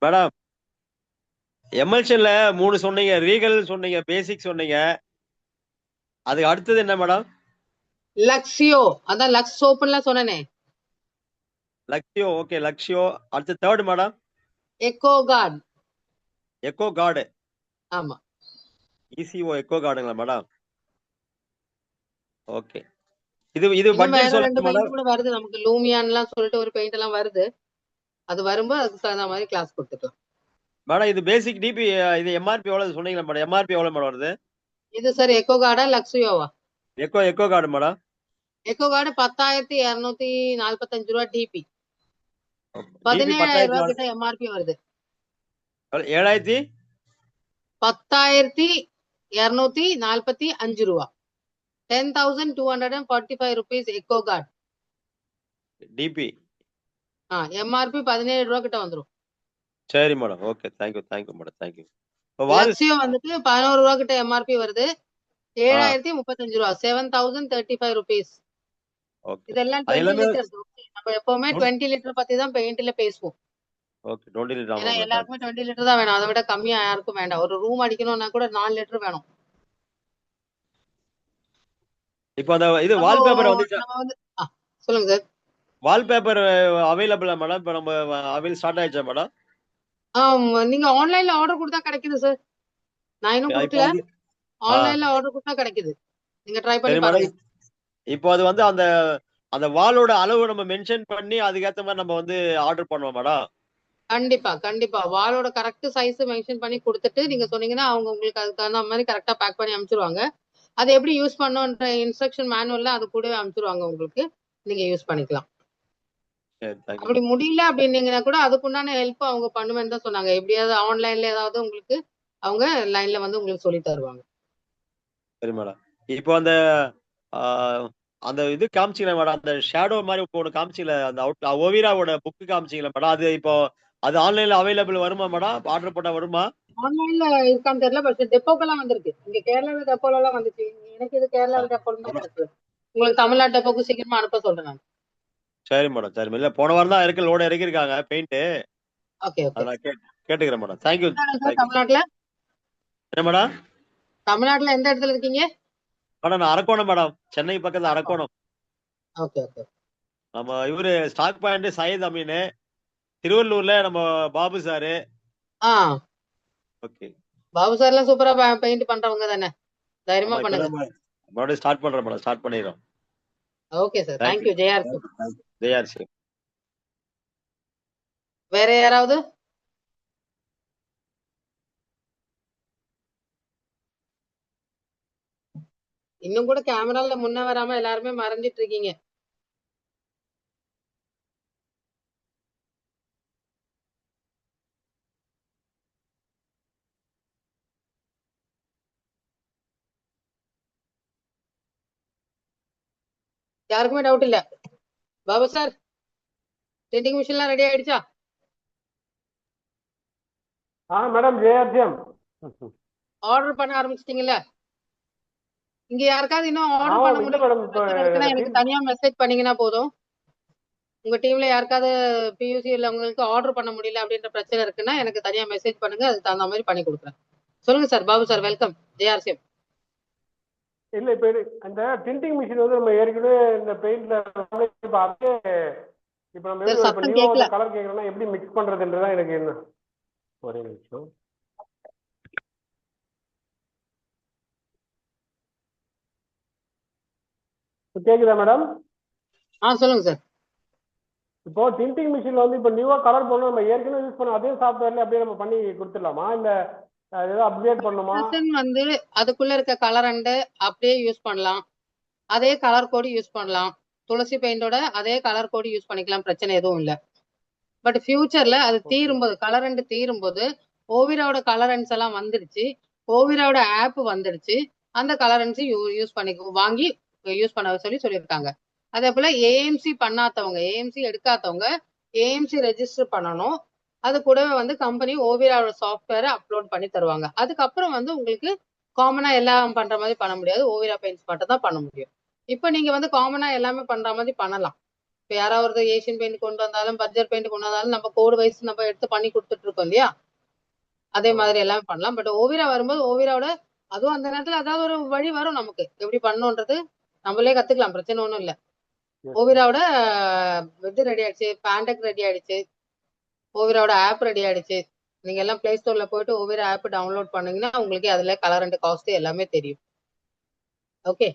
மேடம். எம்எல்ஷன்ல 3 சொன்னீங்க, ரீகல் சொன்னீங்க, பேசிக் சொன்னீங்க. அதுக்கு அடுத்தது என்ன மேடம்? லக்ஸியோ, அதான் லக்ஸ் சோப்புன்னு சொன்னேனே. Luxio, okay Luxio. அடுத்து third madam? Eco guard. Eco guard. ஆமா. இசிஓ எக்கோ கார்டுங்களா மேடம்? ஓகே. இது இது இன்னும் பட்ஜெட் வேற 2 சொல்லுங்க பெயிண்ட் மேடம். கூட வருது நமக்கு. லூமியான்லாம் சொல்லிட்டு ஒரு பெயிண்ட் எல்லாம் வருது. அது வரும்போது அதுக்கு தகுந்த மாதிரி கிளாஸ் கொடுத்துக்கலாம். மேடம் இது பேசிக் டிபி, இது எம்ஆர்பி எவ்வளவு சொன்னீங்களா மேடம்? எம்ஆர்பி எவ்வளவு மேடம் வருது? இது சார் எக்கோ கார்டா லக்ஸியோவா? Eco guard madam. Eco guard 10,245 ரூபா டிபி. டிபி 17,000 ரூபா 10,000 கிட்ட எம்ஆர்பி வருது. 7,000 10,245 ரூபா. 10,245 rupees echo card. DP. MRP 17 ரூபா கிட்ட வந்துரும். சரி madam. Okay, thank you madam, thank you. இப்போ வால் லக்ஸியோ வந்துட்டு 11 ரூபா கிட்ட எம்ஆர்பி வருது. 7,035 ரூபா. 7,035 rupees. ஓகே. இதெல்லாம் அது 20 எல்லாமே லிட்டர். நம்ம எப்பவுமே 20 லிட்டர் பத்தி தான் பெயிண்ட்ல பேசுவோம். Okay 20 litre. ஏன்னா ஆமா மேடம். எல்லாருக்குமே 20 லிட்டர் தான் வேணும். அதை விட கம்மியா யாருக்கும் வேண்டாம். ஒரு ரூம் அடிக்கணும்னா கூட 4 லிட்டர் வேணும். இப்போ அந்த இது அப்போ வால்பேப்பர் வந்து நம்ம வந்து சொல்லுங்க சார். வால்பேப்பர் அவைலபிளா மேடம்? இப்போ நம்ம அவைல் ஸ்டார்ட் ஆயிடுச்சா மேடம்? நீங்க ஆன்லைன்ல ஆர்டர் கொடுத்தா கிடைக்குது சார். நான் இன்னும் இப்போ கொடுக்கல. வந்து ஆன்லைன்ல ஆர்டர் கொடுத்தா கிடைக்குது. நீங்க ட்ரை பண்ணி சரி பாருங்க. மேடம். இப்போ அது வந்து அந்த அந்த வாலோட அளவு நம்ம மென்ஷன் பண்ணி அதுக்கேற்ற மாதிரி நம்ம வந்து ஆர்டர் பண்ணுவோம் மேடம்? கண்டிப்பா வாலோட கரெக்ட் சைஸ் மென்ஷன் பண்ணி கொடுத்துட்டு நீங்க சொன்னீங்கன்னா அவங்க உங்களுக்கு அதுக்கு தகுந்த மாதிரி கரெக்டா பேக் பண்ணி அனுப்பிச்சிருவாங்க. அதை எப்படி யூஸ் பண்ணணும்ன்ற இன்ஸ்ட்ரக்ஷன் மேனுவல்ல அது கூடவே அனுப்பிச்சிருவாங்க உங்களுக்கு. நீங்க யூஸ் பண்ணிக்கலாம். சரி, தேங்க்யூ. அப்படி முடியல அப்படின்னீங்கன்னா கூட அதுக்குண்டான ஹெல்ப் அவங்க பண்ணுவேன்னு தான் சொன்னாங்க. எப்படியாவது ஆன்லைன்ல ஏதாவது உங்களுக்கு அவங்க லைன்ல வந்து உங்களுக்கு சொல்லி தருவாங்க. சரி மேடம். இப்போ அந்த அந்த இது காமிச்சிங்களா மேடம்? அந்த ஷேடோ மாதிரி ஒன்று காமிச்சிங்களா? அந்த ஓவிராவோட புக்கு காமிச்சிங்களா மேடம்? அது இப்போ அது ஆன்லைன்ல அவைலபிள் வருமா மேடம்? ஆர்டர் போட்டா வருமா? ஆன்லைன்ல இருக்கான்னு தெரியல. பட் டெப்போக்கெல்லாம் வந்திருக்கு. இங்க கேரளாவில் டெப்போல எல்லாம் வந்துச்சு. எனக்கு இது கேரளாவில் டெப்போல தான் கிடைச்சது. உங்களுக்கு தமிழ்நாடு டெப்போக்கு சீக்கிரமா அனுப்ப சொல்றேன் நான். சரி மேடம், சரி மேடம். இல்ல போன வாரம் தான் லோட இறக்கிருக்காங்க பெயிண்ட். ஓகே அதை நான் கேட்டுக்கிறேன் மேடம். தேங்க்யூ. தமிழ்நாட்டுல என்ன மேடம்? தமிழ்நாட்டுல எந்த இடத்துல இருக்கீங்க? மேடம் நான் அரக்கோணம் மேடம், சென்னை பக்கத்துல அரக்கோணம். Okay okay. நம்ம இவரு ஸ்டாக் பாயிண்ட் சையத் அமீன், திருவள்ளூர்ல நம்ம Babu sir. Okay. Babu sir எல்லாம் சூப்பரா பெயிண்ட் பண்றவங்க தானே. தைரியமா பண்ணுங்க. மறுபடியும் ஸ்டார்ட் பண்றோம் மேடம், ஸ்டார்ட் பண்ணிடுறோம். Okay sir. தேங்க்யூ ஜெயார்சி. ஜெயார்சி. வேற யாராவது? இன்னும் கூட கேமரால முன்ன வராம எல்லாருமே மறைஞ்சிட்டு இருக்கீங்க. யாருக்குமே டவுட் இல்ல. பாபு சார் டிண்டிங் மிஷின் எல்லாம் ரெடி ஆயிடுச்சா? மேடம் ஜெயார்த்தியம் ஆர்டர் பண்ண ஆரம்பிச்சிட்டீங்கல்ல? இங்க யாருக்காவது இன்னும் ஆர்டர் பண்ண முடியல எனக்கு தனியா மெசேஜ் பண்ணீங்கன்னா போதும். உங்க டீம்ல யாருக்காவது பியூசி உள்ளவங்களுக்கு ஆர்டர் பண்ண முடியல அப்படின்ற பிரச்சனை இருக்குன்னா எனக்கு தனியா மெசேஜ் பண்ணுங்க. அதுக்கு தகுந்த மாதிரி பண்ணி கொடுக்குறேன். சொல்லுங்க sir. Babu sir welcome. JRCM. இல்ல இப்ப அந்த டிண்டிங் மிஷின் வந்து நம்ம ஏற்கனவே இந்த பெயிண்ட்ல இப்ப அப்படியே இப்ப நம்ம கலர் கேக்குறோம்னா எப்படி மிக்ஸ் பண்றதுன்றதான் எனக்கு என்ன ஒரே நிமிஷம். கேக்குதா மேடம்? சொல்லுங்க சார். இப்போ டிண்டிங் மிஷின்ல வந்து இப்ப நியூவா கலர் போடணும், நம்ம ஏற்கனவே யூஸ் பண்ண அதே சாஃப்ட்வேர்ல அப்படியே நம்ம பண்ணி கொடுத்துடலாமா, இல்ல ஏதாவது அப்டேட் பண்ணுமா? வந்து அதுக்குள்ள இருக்க கலர் அண்ட் அப்படியே யூஸ் பண்ணலாம். அதே கலர் கோடு யூஸ் பண்ணலாம். துளசி பெயிண்டோட அதே கலர் கோடு யூஸ் பண்ணிக்கலாம். பிரச்சனை எதுவும் இல்லை. பட் ஃபியூச்சர்ல அது தீரும்போது கலர் அண்ட் தீரும்போது ஓவிராவோட கலர் அண்ட்ஸ் எல்லாம் வந்துருச்சு. ஓவிராவோட ஆப் வந்துருச்சு. அந்த கலர் அண்ட்ஸ் யூஸ் பண்ணி வாங்கி யூஸ் பண்ண சொல்லியிருக்காங்க. அதே போல ஏஎம்சி பண்ணாதவங்க, ஏஎம்சி எடுக்காதவங்க ஏஎம்சி ரெஜிஸ்டர் பண்ணணும். அது கூடவே வந்து கம்பெனி ஓவிராவோட சாஃப்ட்வேரை அப்லோட் பண்ணி தருவாங்க. அதுக்கப்புறம் வந்து உங்களுக்கு காமனா எல்லாம் பண்ற மாதிரி பண்ண முடியாது. ஓவிரா பெயிண்ட்ஸ் மட்டும் தான் பண்ண முடியும். இப்போ நீங்க வந்து காமனா எல்லாமே பண்ற மாதிரி பண்ணலாம். இப்போ யாராவது ஏசியன் பெயிண்ட் கொண்டு வந்தாலும் பர்ஜர் பெயிண்ட் கொண்டு வந்தாலும் நம்ம கோடு வைஸ் நம்ம எடுத்து பண்ணி கொடுத்துட்டு இருக்கோம் இல்லையா? அதே மாதிரி எல்லாமே பண்ணலாம். பட் ஓவிரா வரும்போது ஓவிராவோட அதுவும் அந்த நேரத்துல அதாவது ஒரு வழி வரும் நமக்கு எப்படி பண்ணணுன்றது நம்மளே கத்துக்கலாம், பிரச்சனை ஒண்ணும் இல்ல. ஓவிராவோட இது ரெடி ஆயிடுச்சு, பேண்டக் ரெடி ஆயிடுச்சு, ஓவிராவோட ஆப் ரெடி ஆயிடுச்சு. நீங்க எல்லாம் பிளே ஸ்டோர்ல போயிட்டு ஓவிரா ஆப் டவுன்லோட் பண்ணீங்கன்னா உங்களுக்கு அதுல கலர் அண்ட் காஸ்ட் எல்லாமே தெரியும். Okay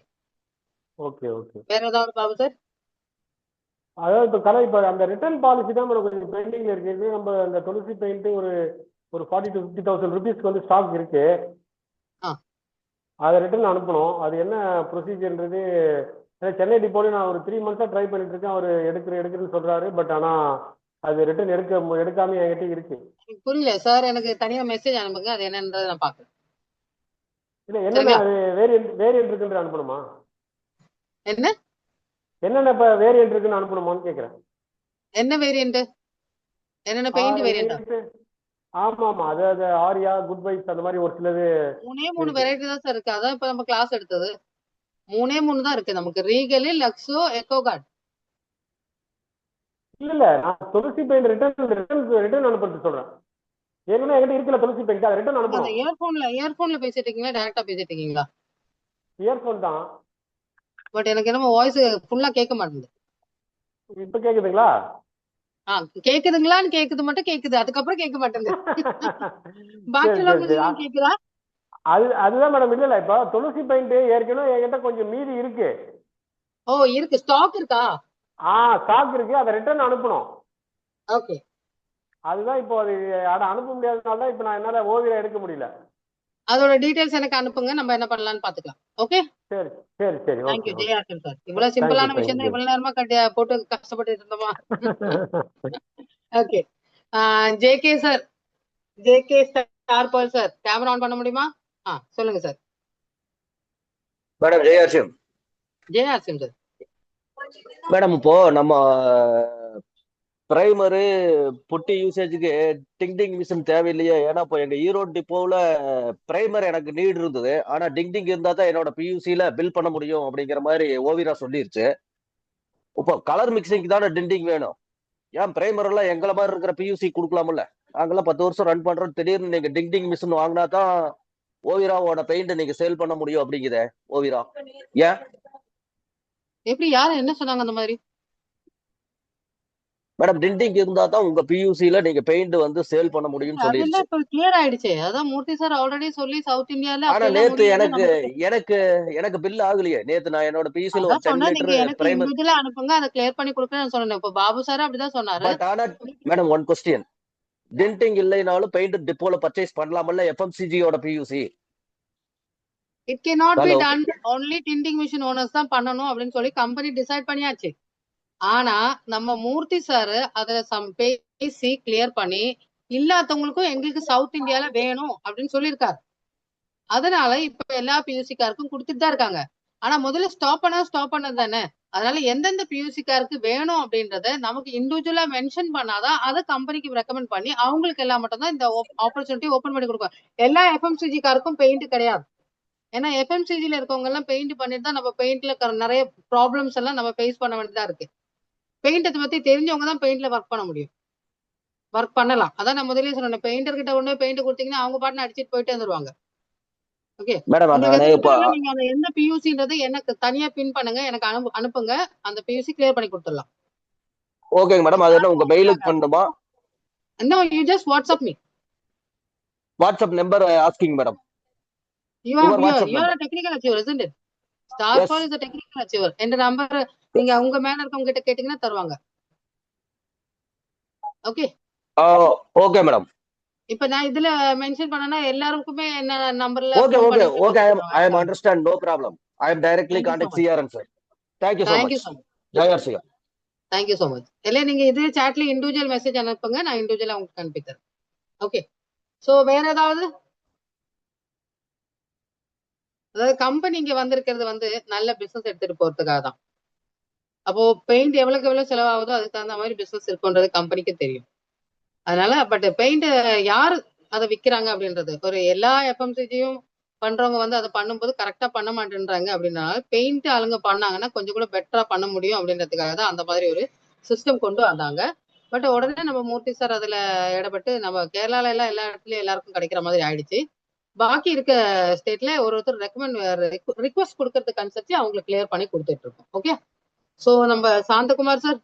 okay okay. வேற ஏதாவது பாபு சார்? அதாவது இப்போ அந்த ரிட்டர்ன் பாலிசி தான் நம்ம கொஞ்சம் பெயிண்டிங்ல இருக்கு. நம்ம அந்த துளசி பெயிண்ட் ஒரு 40,000 to 50,000 ருபீஸ்க்கு வந்து ஸ்டாக் இருக்கு. அதை ரிட்டர்ன் அனுப்பணும். அது என்ன ப்ரொசீஜர்ன்றது சென்னை டிப்போல நான் ஒரு 3 months ட்ரை பண்ணிட்டு இருக்கேன். அவர் எடுக்கிறேன்னு சொல்றாரு. பட் ஆனா அது ரிட்டர்ன் எடுக்காம என்கிட்ட இருக்கு. புரியல சார், எனக்கு தனியா மெசேஜ் அனுப்புங்க, அது என்னன்றதை நான் பாக்குறேன். இல்ல என்னென்ன அது வேரியன்ட் இருக்குன்ற அனுப்பணுமா? என்னென்ன இப்ப வேரியன்ட் இருக்குன்னு அனுப்பணுமான்னு கேக்குறேன். என்ன வேரியன்ட்? என்னென்ன பெயிண்ட் வேரியன்ட்? ஆமா ஆமா, அது ஆரியா, குட் வைஸ் அந்த மாதிரி ஒரு சிலது 3 வெரைட்டி தான் சார் இருக்கு. அதான் இப்ப நம்ம கிளாஸ் எடுத்தது 3 தான் இருக்கு நமக்கு. ரீகல், லக்ஸோ, எக்கோகார்ட். இல்ல நான் துளசி பெயிண்ட் ரிட்டர்ன் அனுப்புறது சொல்றேன். ஏற்கனவே என்கிட்ட இருக்கல துளசி பெயிண்ட், அதை ரிட்டர்ன் அனுப்பணும். இயர்போன்ல பேசிட்டு இருக்கீங்களா, டைரக்டா பேசிட்டு இருக்கீங்களா? இயர்போன் தான். பட் எனக்கு என்னமோ வாய்ஸ் ஃபுல்லா கேட்க மாட்டேங்குது. இப்ப கேக்குதுங்களா? கேக்குதுங்களான்னு கேக்குது மட்டும் கேக்குது, அதுக்கப்புறம் கேட்க மாட்டேங்குது. பாக்கி எல்லாம் கேக்குதா? அதுதான் மேடம். இல்ல இப்ப துளசி பெயிண்ட் ஏற்கனவே என்கிட்ட கொஞ்சம் மீதி இருக்கு. ஓ இருக்கு, ஸ்டாக் இருக்கா? ஸ்டாக் இருக்கு, அதை ரிட்டர்ன் அனுப்பணும். ஓகே, அதுதான் இப்போ அதை அனுப்ப முடியாதனால தான் இப்ப நான் என்னால ஓவியம் எடுக்க முடியல. அதோட டீடைல்ஸ் எனக்கு அனுப்புங்க, நம்ம என்ன பண்ணலாம்னு பாத்துக்கலாம். ஓகே சரி சரி சரி. தேங்க்யூ ஜெயார்கன் சார். இவ்வளவு சிம்பிளான விஷயம் தான் இவ்வளவு நேரமா போட்டு கஷ்டப்பட்டு இருந்தோமா? Okay JK sir, JK star பால் சார், கேமரா ஆன் பண்ண முடியுமா? சொல்லுங்க sir. Madam JRCM. JRCM sir. Madam இப்போ நம்ம பிரைமரு புட்டி யூசேஜுக்கு டிங்டிங் மிஷின் தேவையில்லையே? ஏன்னா இப்போ எங்க ஈரோடு டிப்போவில் பிரைமர் எனக்கு நீட் இருந்தது, ஆனா டிங்டிங் இருந்தா தான் என்னோட பியூசில பில் பண்ண முடியும் அப்படிங்கிற மாதிரி ஓவிரா சொல்லிருச்சு. இப்போ கலர் மிக்சிங்க்கு தானே டிண்டிங் வேணும். ஏன் பிரைமர் எல்லாம் எங்களை மாதிரி இருக்கிற பியூசி கொடுக்கலாம்ல? நாங்கெல்லாம் 10 வருஷம் ரன் பண்றோம், திடீர்னு நீங்க டிங்டிங் மிஷின் வாங்கினா தான் ஓவிராவோட பெயிண்ட் நீங்க சேல் பண்ண முடியும் அப்படிங்குதே ஓவிரா. ஏன் எப்படி, யாரு என்ன சொன்னாங்க அந்த மாதிரி? மேடம் டிண்டிங் இருந்தா தான் உங்க பியூசில நீங்க பெயிண்ட் வந்து சேல் பண்ண முடியும்னு சொல்லிருச்சு. இப்ப கிளியர் ஆயிடுச்சு. அதான் மூர்த்தி சார் ஆல்ரெடி சொல்லி சவுத் இந்தியால. ஆனா நேத்து எனக்கு பில் ஆகலையே. நேத்து நான் என்னோட பியூசில ஒரு 10 லிட்டர் பிரைமர் இதுல அனுப்புங்க, அதை கிளியர் பண்ணி கொடுக்கறேன்னு சொன்னேன். இப்ப பாபு சார் அப்படிதான் சொன்னாரு. பட் ஆனா மேடம் ஒன் क्वेश्चन, டிண்டிங் இல்லைனாலும் பெயிண்ட் டிப்போல பர்ச்சேஸ் பண்ணலாம்ல எஃப்எம்சிஜியோட பியூசி? It cannot be done, only tinting machine owners தான் பண்ணணும் அப்படின்னு சொல்லி கம்பெனி டிசைட் பண்ணியாச்சு. ஆனா நம்ம மூர்த்தி சார் அதுல பேசி கிளியர் பண்ணி இல்லாதவங்களுக்கும் எங்களுக்கு சவுத் இந்தியால வேணும் அப்படின்னு சொல்லியிருக்காரு. அதனால இப்ப எல்லா பியூசிக்காருக்கும் கொடுத்துட்டு தான் இருக்காங்க. ஆனா முதல்ல ஸ்டாப் பண்ணது தானே. அதனால எந்தெந்த பியூசிக்காருக்கு வேணும் அப்படின்றத நமக்கு இண்டிவிஜுவலா மென்ஷன் பண்ணாதான் அதை கம்பெனிக்கு ரெக்கமெண்ட் பண்ணி அவங்களுக்கு எல்லாம் மட்டும் தான் இந்த ஆப்பர்ச்சுனிட்டி ஓபன் பண்ணி கொடுப்பாங்க. எல்லா எஃப்எம்சிஜி காருக்கும் பெயிண்ட் கிடையாது. ஏன்னா எஃப்எம்சிஜில இருக்கவங்க எல்லாம் பெயிண்ட் பண்ணிட்டு தான் நம்ம பெயிண்ட்ல நிறைய ப்ராப்ளம்ஸ் எல்லாம் நம்ம ஃபேஸ் பண்ண வேண்டியதா இருக்கு. பெயிண்டை பத்தி தெரிஞ்சவங்க தான் பெயிண்ட்ல ஒர்க் பண்ண முடியும், ஒர்க் பண்ணலாம். அதான் நான் முதலே சொன்னேன், பெயிண்டர் கிட்ட ஒண்ணு பெயிண்ட் கொடுத்தீங்கன்னா அவங்க பாட்டு அடிச்சிட்டு போயிட்டே வந்துருவாங்க. ஓகே, நீங்க அந்த எந்த பியூசின்றது எனக்கு தனியா பின் பண்ணுங்க, எனக்கு அனுப்புங்க, அந்த பியூசி கிளியர் பண்ணி கொடுத்துடலாம். ஓகேங்க மேடம். அது என்ன உங்க மெயிலுக்கு பண்ணணுமா? No, you just WhatsApp me. WhatsApp number asking madam. You are a technical achiever, isn't it? Starfall is a technical achiever. என்ற நம்பர் நீங்க உங்க மேல இருக்கவங்க கிட்ட கேட்டீங்கன்னா தருவாங்க. Okay okay madam. இப்ப நான் இதுல மென்ஷன் பண்ணனா எல்லாருக்குமே என்ன நம்பர்ல. Okay I am understand, no problem. I am directly contact CRM sir. Thank you so much. ஜெயார்சியா. Thank you so much. இல்ல நீங்க இது சாட்ல இண்டிவிஜுவல் மெசேஜ் அனுப்புங்க, நான் இண்டிவிஜுவலா உங்களுக்கு அனுப்பி தரேன். ஓகே, சோ வேற ஏதாவது? அதாவது கம்பெனி இங்க வந்திருக்கிறது வந்து நல்ல பிசினஸ் எடுத்துட்டு போறதுக்காக தான். அப்போ பெயிண்ட் எவ்வளவு செலவாகுதோ அதுக்கு தகுந்த மாதிரி பிசினஸ் இருக்குன்றது கம்பெனிக்கு தெரியும். அதனால பட் பெயிண்ட் யாரு அதை விற்கிறாங்க அப்படின்றது ஒரு எல்லா எஃப்எம்சிஜியும் பண்றவங்க வந்து அதை பண்ணும்போது கரெக்டா பண்ண மாட்டேன்றாங்க. அப்படின்னால பெயிண்ட் ஆளுங்க பண்ணாங்கன்னா கொஞ்சம் கூட பெட்டரா பண்ண முடியும் அப்படின்றதுக்காக தான் அந்த மாதிரி ஒரு சிஸ்டம் கொண்டு வந்தாங்க. பட் உடனே நம்ம மூர்த்தி சார் அதுல இடப்பட்டு நம்ம கேரளால எல்லாம் எல்லா இடத்துலயும் எல்லாருக்கும் கிடைக்கிற மாதிரி ஆயிடுச்சு. பாக்கி இருக்க ஸ்டேட்ல ஒருத்தர் ரிக்வஸ்ட் கொடுக்கறதுக்கு அனுசரிச்சு அவங்களுக்கு கிளியர் பண்ணி கொடுத்துட்டு இருக்கோம். ஓகே, சோ நம்ம சாந்தகுமார் சார்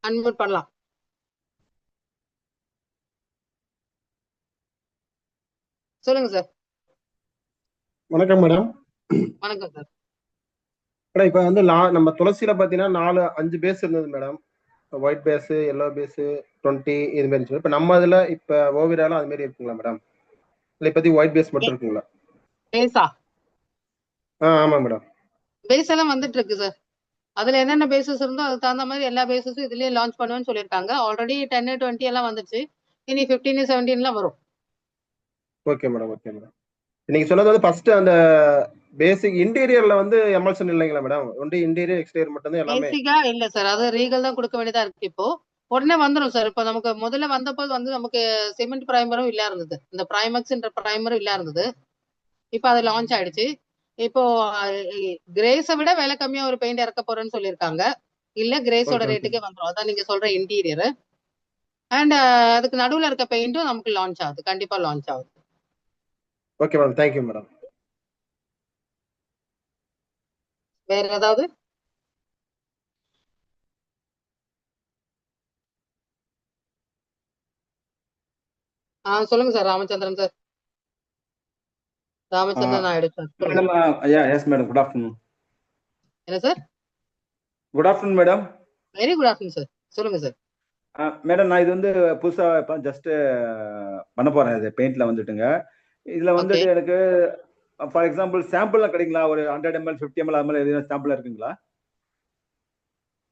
அன்மியூட் பண்ணலாம். சொல்லுங்க சார். வணக்கம் மேடம். வணக்கம் சார். மேடம் இப்போ வந்து நம்ம துளசியில பாத்தீங்கன்னா 4-5 பேஸ் இருந்தது madam. White base, yellow base, 20 இது மாதிரி இருந்துச்சு. இப்போ நம்ம இதுல இப்போ ஓவிரால அது மாதிரி இருக்குங்களா மேடம்? இல்லை இப்போதைக்கு ஒயிட் பேஸ் மட்டும் இருக்குங்களா? பேஸா? ஆமா மேடம். பேஸ் எல்லாம் வந்துட்டு இருக்கு சார். அதுல என்னென்ன பேசஸ் இருந்தோ அதுக்கு தகுந்த மாதிரி எல்லா பேசஸும் இதுலயே லான்ச் பண்ணுவேன்னு சொல்லியிருக்காங்க. ஆல்ரெடி 10, 20 எல்லாம் வந்துருச்சு. இனி 15, 17 வரும். Okay madam, okay madam. நீங்க சொன்னது வந்து ஃபர்ஸ்ட் அந்த பேசிக் இன்டீரியர்ல வந்து எமல்ஷன் இல்லைங்களா மேடம்? ஒன்லி இன்டீரியர் எக்ஸ்டீரியர் மட்டும் தான் எல்லாமே. பேசிக்கா இல்ல சார், அது ரீகல் தான் கொடுக்க வேண்டியதா இருக்கு. இப்போ உடனே வந்துடும் சார். இப்போ நமக்கு முதல்ல வந்தபோது வந்து நமக்கு சிமெண்ட் பிரைமரும் இல்ல இருந்தது, இந்த பிரைமக்ஸ்ன்ற பிரைமரும் இல்ல இருந்தது. இப்போ அது லான்ச் ஆயிடுச்சு. இப்போ கிரேஸை விட விலை கம்மியா ஒரு பெயிண்ட் இறக்க போறேன்னு சொல்லியிருக்காங்க. இல்ல கிரேஸோட ரேட்டுக்கே வந்துடும். அதான் நீங்க சொல்ற இன்டீரியர். அண்ட் அதுக்கு நடுவுல இருக்க பெயிண்டும் நமக்கு லான்ச் ஆகுது, கண்டிப்பா லான்ச் ஆகுது. Okay madam, thank you madam. வேற ஏதாவது? சொல்லுங்க sir. Ramachandran sir. Ramachandran Naidu sir. Madam, ஐயா, எஸ் மேடம், குட் ஆஃப்டர்நூன். என்ன sir? Good afternoon madam. Very good afternoon sir. சொல்லுங்க சார். மேடம், நான் இது வந்து புதுசா இப்போ ஜஸ்ட் பண்ண போறேன். இது பெயிண்ட்ல வந்துட்டுங்க. இதுல வந்துட்டு எனக்கு ஃபார் எக்ஸாம்பிள் சாம்பிள்லாம் கிடைக்குங்களா? ஒரு 100 ml 50 ml அது மாதிரி எதுவும் சாம்பிள் இருக்குங்களா?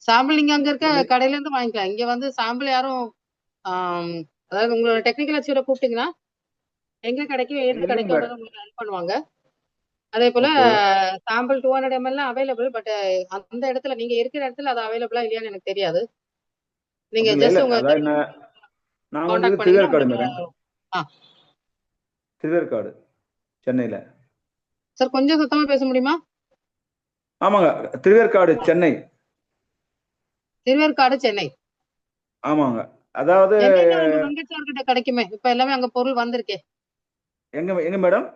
சாம்பிள் நீங்க அங்க இருக்க கடையில இருந்து வாங்கிக்கலாம். இங்க வந்து சாம்பிள் யாரும் அதாவது உங்களோட டெக்னிக்கல் அச்சீவரை கூப்பிட்டீங்கன்னா எங்க கிடைக்கும் ஏது கிடைக்கும் உங்களுக்கு ஹெல்ப் பண்ணுவாங்க. அதே போல சாம்பிள் 200 ml அவைலபிள். பட் அந்த இடத்துல நீங்க இருக்கிற இடத்துல அது அவைலபிளா இல்லையான்னு எனக்கு தெரியாது. நீங்க ஜஸ்ட் உங்க நான் வந்து திருவேற்காடு சென்னையில. சார் கொஞ்சம் சத்தமா பேச முடியுமா? ஆமாங்க, திருவேற்காடு சென்னை. திருவேற்காடு சென்னை. ஆமாங்க, அதாவது வெங்கட் சார் கிட்ட கிடைக்குமே. இப்ப எல்லாமே அங்க பொருள் வந்திருக்கே. எங்க எங்க மேடம்?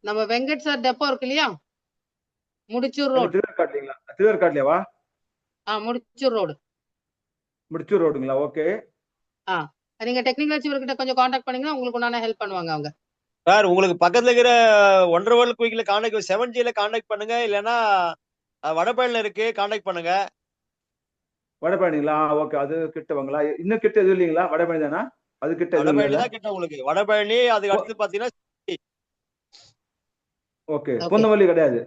நம்ம வெங்கட் சார் டெப்போ இருக்கு இல்லையா, முடிச்சூர் ரோடு. திருவேற்காடுங்களா? திருவேற்காடுலவா? முடிச்சூர் ரோடு. முடிச்சூர் ரோடுங்களா? ஓகே. நீங்க டெக்னிக்கல் அச்சீவர் கிட்ட கொஞ்சம் கான்டாக்ட் பண்ணீங்கன்னா உங்களுக்கு உண்டான ஹெல்ப் பண்ணுவாங்க அவங்க. சார், உங்களுக்கு பக்கத்துல இருக்கிற ஒண்டர்வேர்ல்ட் குயிக்ல கான்டாக்ட் 7Gல கான்டாக்ட் பண்ணுங்க. இல்லைன்னா வடபழனில இருக்கு, கான்டாக்ட் பண்ணுங்க. வடபழனிங்களா? ஓகே, அது கிட்டவங்களா? இன்னும் கிட்ட எதுவும் இல்லைங்களா? வடபழனி தானா? அது கிட்ட வடபழனி தான் கிட்ட உங்களுக்கு. வடபழனி அதுக்கு அடுத்து பாத்தீங்கன்னா ஓகே. பொந்தமல்லி கிடையாது?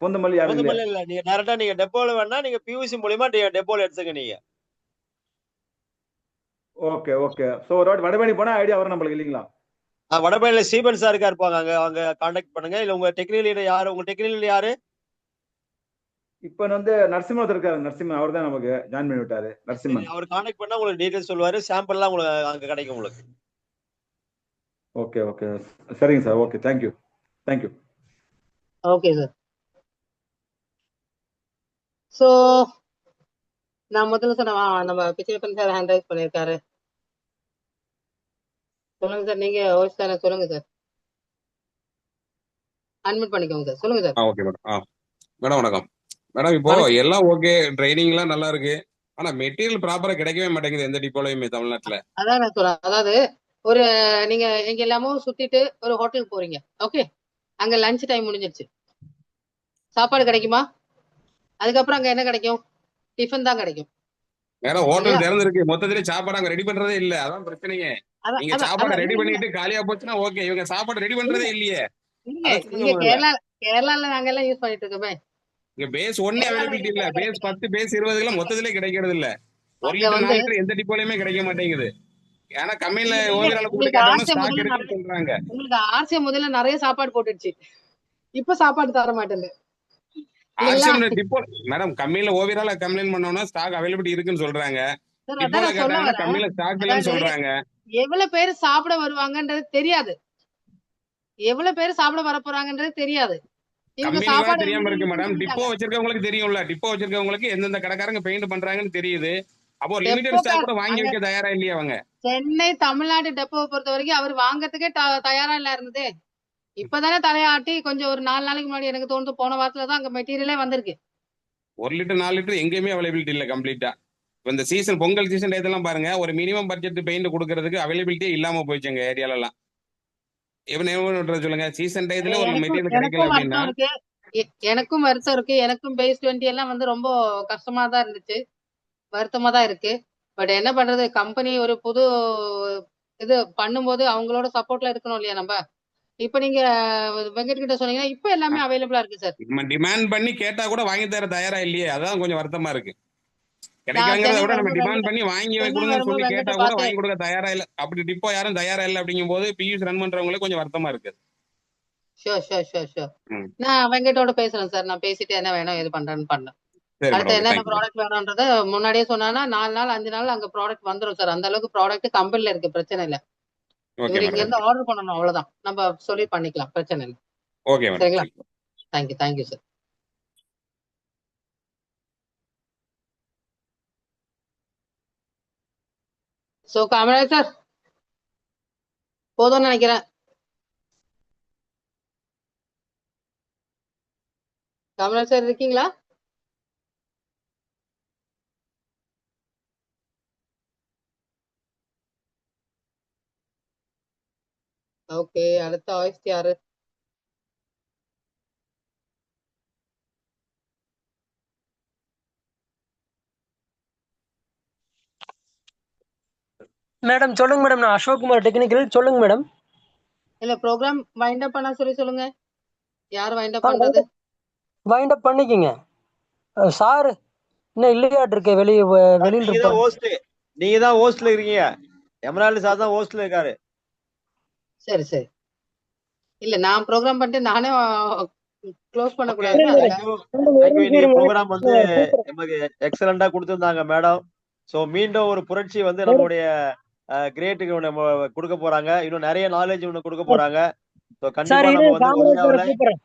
பொந்தமல்லி இல்ல. நீங்க டைரக்டா நீங்க டெப்போல வேணா நீங்க பியூசி மூலமா டெப்போல எடுத்துக்க நீங்க. Okay okay. சோ ஒரு வாட்டி வடபழனி போனா ஐடியா வரும் நம்மளுக்கு இல்லீங்களா? வடபழனில ஸ்டீபன் சார் இருப்பாங்க. அங்க கான்டாக்ட் பண்ணுங்க. இல்ல உங்க டெக்னிக்கல் லீடர் யாரு? உங்க டெக்னிக்கல் லீடர் யாரு? இப்ப வந்து நரசிம்மன் இருக்காரு. நரசிம்மன் அவர் தான் நமக்கு ஜாயின் பண்ணி விட்டாரு. நரசிம்மன் அவர் கான்டாக்ட் பண்ணா உங்களுக்கு டீடைல்ஸ் சொல்லுவாரு. சாம்பிள்லாம் உங்களுக்கு அங்க கிடைக்கும் உங்களுக்கு. ஓகே ஓகே, சரிங்க sir. Okay, thank you thank you. Okay sir. So நான் முதல்ல சொன்ன நம்ம பிச்சைப்பன் சார் ஹேண்ட் ரைஸ் பண்ணியிருக்காரு. சொல்லுங்க சார். நீங்க வாய்ஸ் தானே? சொல்லுங்க சார். அட்மிட் பண்ணிக்கோங்க சார். சொல்லுங்க சார். Okay madam. மேடம் வணக்கம். மேடம், இப்போ எல்லாம் ஓகே, ட்ரைனிங் எல்லாம் நல்லா இருக்கு. ஆனா மெட்டீரியல் ப்ராப்பரா கிடைக்கவே மாட்டேங்குது எந்த டிப்போலயுமே தமிழ்நாட்டுல. அதான் நான் சொல்றேன். அதாவது ஒரு நீங்க எங்க எல்லாமும் சுத்திட்டு ஒரு ஹோட்டலுக்கு போறீங்க. ஓகே, அங்க லஞ்ச் டைம் முடிஞ்சிருச்சு. சாப்பாடு கிடைக்குமா? அதுக்கப்புறம் அங்க என்ன கிடைக்கும்? டிஃபன் தான் கிடைக்கும். மேடம், ஹோட்டல் திறந்திருக்கு, மொத்தத்திலே சாப்பாடு அங்க ரெடி பண்றதே இல்ல. அதான் பிரச்சனைங்க. நீங்க சாப்பாடு ரெடி பண்ணிட்டு காலியா போச்சுன்னா ஓகே, இவங்க சாப்பாடு ரெடி பண்றதே இல்லையே. கேரளால நாங்க எல்லாம் யூஸ் பண்ணிட்டு இருக்கோமே. இங்க பேஸ் 1 அவைலபிலிட்டி இல்ல. பேஸ் 10 பேஸ் 20 எல்லாம் மொத்தத்திலே கிடைக்கிறது இல்ல. 1 லிட்டர் 4 லிட்டர் எந்த டிப்போலயுமே கிடைக்க மாட்டேங்குது. ஏன்னா கம்மியில ஓவரால கூப்பிட்டு கேட்டோம்னா ஸ்டாக் இருக்குன்னு சொல்றாங்க. உங்களுக்கு ஆர்சிஎ முதல்ல நிறைய சாப்பாடு போட்டுடுச்சு, இப்ப சாப்பாடு தர மாட்டேங்குது. ஆர்சிஎம் டிப்போ மேடம் கம்மியில ஓவரால கம்ப்ளைண்ட் பண்ணோம்னா ஸ்டாக் அவைலபிலிட்டி இருக்குன்னு சொல்றாங்க. டிப்போல கேட்டாங்கன்னா கம்மியில ஸ்டாக் இல்லன்னு சொல்றாங்க. எவ்வளவு பேர் சாப்பிட வருவாங்கன்றது தெரியாது, எவ்வளவு பேர் சாப்பிட வர போறாங்கன்றது தெரியாது. தெரியாம இருக்கு மேடம். டிப்போ வச்சிருக்கவங்களுக்கு தெரியும்ல. டிப்போ வச்சிருக்கவங்களுக்கு எந்தெந்த கடைக்காரங்க பெயிண்ட் பண்றாங்கன்னு தெரியுது. அப்போ லிமிடெட் ஸ்டாக் டெப்போக்கார் கூட வாங்கி அங்க வைக்க தயாரா இல்லையா அவங்க? சென்னை தமிழ்நாடு டெப்போவை பொறுத்த வரைக்கும் அவர் வாங்கறதுக்கே தயாரா இல்ல இருந்ததே. இப்பதானே தலையாட்டி கொஞ்சம் ஒரு 4 நாளைக்கு முன்னாடி எனக்கு தோணுது போன வாரத்துல தான் அங்க மெட்டீரியலே வந்திருக்கு. 1 லிட்டர் 4 லிட்டர் எங்கேயுமே அவைலபிலிட்டி இல்ல கம்ப்ளீட்டா. இந்த சீசன் பொங்கல் சீசன் டயத்தெல்லாம் பாருங்க, ஒரு மினிமம் பட்ஜெட் பெயிண்ட் கொடுக்கறதுக்கு அவைலபிலிட்டியே இல்லாம போயிடுச்சு எங்க ஏரியாலலாம். என்ன சொல்லுங்க, சீசன் டயத்துல ஒரு எனக்கும் மெட்டீரியல் கிடைக்கல எனக்கும் அப்படின்னா. வருத்தம் இருக்கு. எனக்கும் வருத்தம் இருக்கு. எனக்கும் பேஸ் 20 எல்லாம் வந்து ரொம்ப கஷ்டமா தான் இருந்துச்சு, வருத்தமா தான் இருக்கு. பட் என்ன பண்றது, கம்பெனி ஒரு புது இது பண்ணும்போது அவங்களோட சப்போர்ட்ல இருக்கணும் இல்லையா நம்ம. இப்ப நீங்க வெங்கட் கிட்ட சொன்னீங்கன்னா இப்ப எல்லாமே அவைலபிளா இருக்கு சார். நம்ம டிமாண்ட் பண்ணி கேட்டா கூட வாங்கி தர தயாரா இல்லையே, அதான் கொஞ்சம் வருத்தமா இருக்கு. நான் கிடைக்கலங்கிறத சென்னை விட நம்ம வரும்போது டிமாண்ட் பண்ணி வாங்கி சென்னை கொடுங்கன்னு வரும்போது சொல்லி வெங்கட்ட கேட்டா கூட பார்த்து வாங்கி கொடுக்க தயாரா இல்ல. அப்படி டிப்போ யாரும் தயாரா இல்லை அப்படிங்கும் போது பியூஸ் ரன் பண்றவங்களே கொஞ்சம் வருத்தமா இருக்கு. ஷூர் ஷூர் ஷூர் ஷூர் ம். நான் வெங்கட்டோட பேசுறேன் சார். நான் பேசிட்டு என்ன வேணும் எது பண்றேன்னு பண்ணேன். சரி மேடம், அடுத்து ஓகே, என்னென்ன தேங்க்யூ. ப்ராடக்ட் வேணும்ன்றத முன்னாடியே சொன்னானா 4 நாள் 5 நாள் அங்க ப்ராடக்ட் வந்துடும் சார். அந்த அளவுக்கு ப்ராடக்ட் கம்பெனில இருக்கு, பிரச்சனை இல்ல. ஓகே இவர் இங்க மேடம், இருந்து ஓகே. ஆர்டர் பண்ணணும், அவ்வளவுதான். நம்ம சொல்லி பண்ணிக்கலாம், பிரச்சனை இல்லை. ஓகே மேடம், சரிங்களா? Thank you. Thank you thank you sir. So Kamaraj sir போதும்னு நினைக்கிறேன். காமராஜ் சார் இருக்கீங்களா? ஓகே, அடுத்த வாய்ஸ் யாரு? மேடம் சொல்லுங்க மேடம், நான் அசோக் குமார் டெக்னிக்கல். சொல்லுங்க மேடம். இல்ல ப்ரோக்ராம் வைண்ட் அப் பண்ண சொல்லி சொல்லுங்க. யார் வைண்ட் அப் பண்றது? வைண்ட் அப் பண்ணிக்கங்க சார். இன்னும் இல்லையாட்டு இருக்கே, வெளியில நீங்க இருப்பாரு. தான் ஹோஸ்ட், நீங்க தான் ஹோஸ்ட்ல இருக்கீங்க. எமரால்டு சார் தான் ஹோஸ்ட்ல இருக்காரு. சரி சரி. இல்ல நான் ப்ரோக்ராம் பண்ணிட்டு நானே க்ளோஸ் பண்ண ஓகே, கூடாது. தேங்க்யூ. இன்னைக்கு ப்ரோக்ராம் வந்து நமக்கு எக்ஸலண்டா கொடுத்திருந்தாங்க மேடம். சோ மீண்டும் ஒரு புரட்சி வந்து நம்மளுடைய கிரேட்டுக்கு நம்ம கொடுக்க போறாங்க. இன்னும் நிறைய நாலேஜ் ஒன்று கொடுக்க போறாங்க. சோ கண்டிப்பா நம்ம வந்து ஒவிராவில்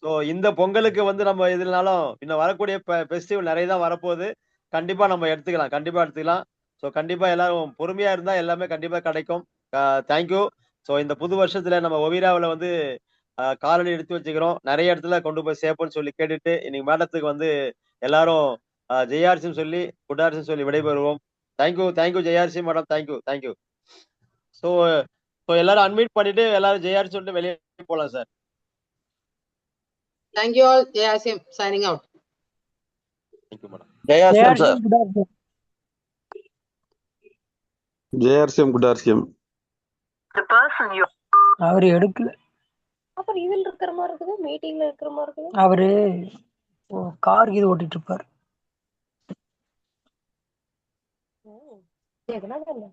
சோ இந்த பொங்கலுக்கு வந்து நம்ம எதுனாலும் இன்னும் வரக்கூடிய ஃபெஸ்டிவல் நிறைய தான் வரப்போகுது. கண்டிப்பா நம்ம எடுத்துக்கலாம், கண்டிப்பா எடுத்துக்கலாம். சோ கண்டிப்பா எல்லாரும் பொறுமையா இருந்தா எல்லாமே கண்டிப்பா கிடைக்கும். தேங்க்யூ. சோ இந்த புது வருஷத்துல நம்ம ஒவிராவில் வந்து காலடி எடுத்து வச்சுக்கிறோம். நிறைய இடத்துல கொண்டு போய் சேர்ப்போம்னு சொல்லி கேட்டுட்டு இன்னைக்கு மேடத்துக்கு வந்து எல்லாரும் ஜெயார்சின்னு சொல்லி குடார்சின்னு சொல்லி விடைபெறுவோம். Thank you thank you JRC madam, thank you thank you. So எல்லாரும் அன்மியூட் பண்ணிட்டு எல்லாரும் ஜெயார்சி சொல்லிட்டு வெளியே போலாம் sir. Thank you all. JRCM signing out. Thank you madam. JRCM sir. JRCM good RCM. அவரு எடுக்கல. அப்புறம் இதுல இருக்கிற மாதிரி இருக்குது, மீட்டிங்ல இருக்கிற மாதிரி இருக்குது. அவரு கார் இது ஓட்டிட்டு இருப்பாரு. எதனால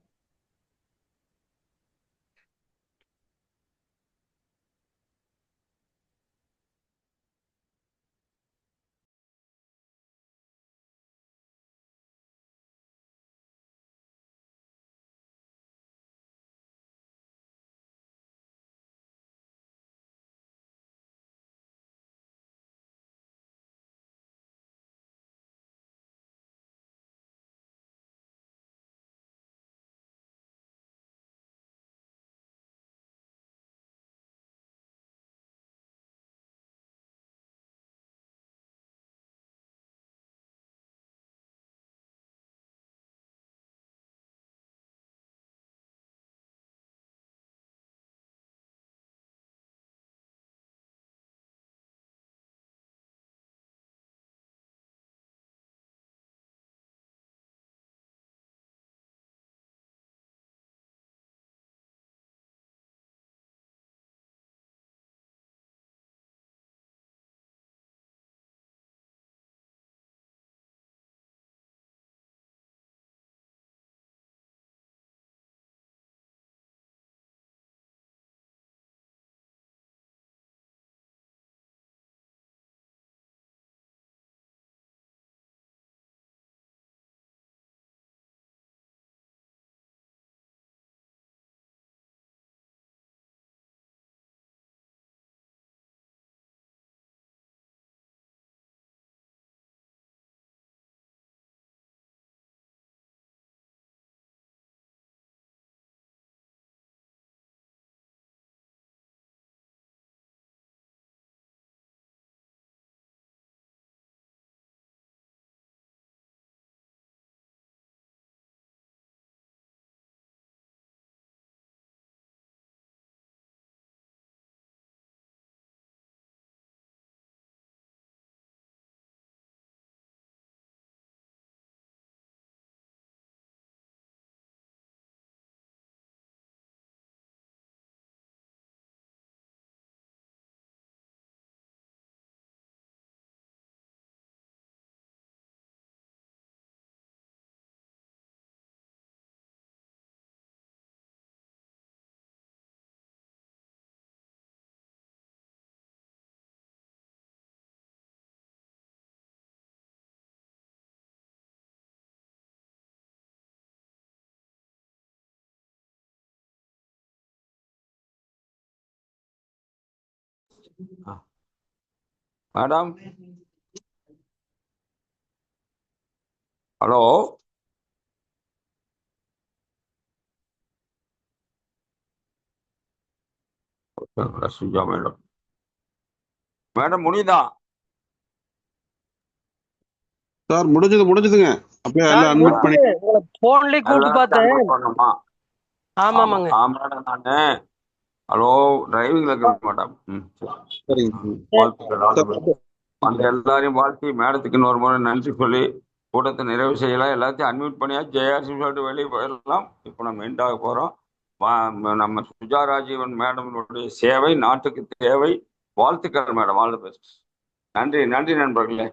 madam, hello. Suja madam, madam முடியுதா? சார் முடிஞ்சதுங்க. அப்படியே எல்லாம் அன்மியூட் பண்ணி போன்லயே கூப்பிட்டு பார்த்தேன். பண்ணுமா? ஆமாமாங்க. மேடம் நானு ஹலோ டிரைவிங்ல இருக்கிறேன் மேடம். சரிங்க. வாழ்த்துக்கள். அந்த எல்லாரையும் வாழ்த்தி மேடத்துக்கு இன்னொரு முறை நன்றி சொல்லி கூட்டத்தை நிறைவு செய்யலாம். எல்லாத்தையும் அன்மியூட் பண்ணியா ஜேஆர்சி சொல்லிட்டு வெளியே போயிடலாம். இப்போ நம்ம எண்டாக போறோம். நம்ம சுஜா ராஜீவன் மேடமுடைய சேவை நாட்டுக்கு தேவை. வாழ்த்துக்கள் மேடம். All the best. நன்றி நண்பர்களே.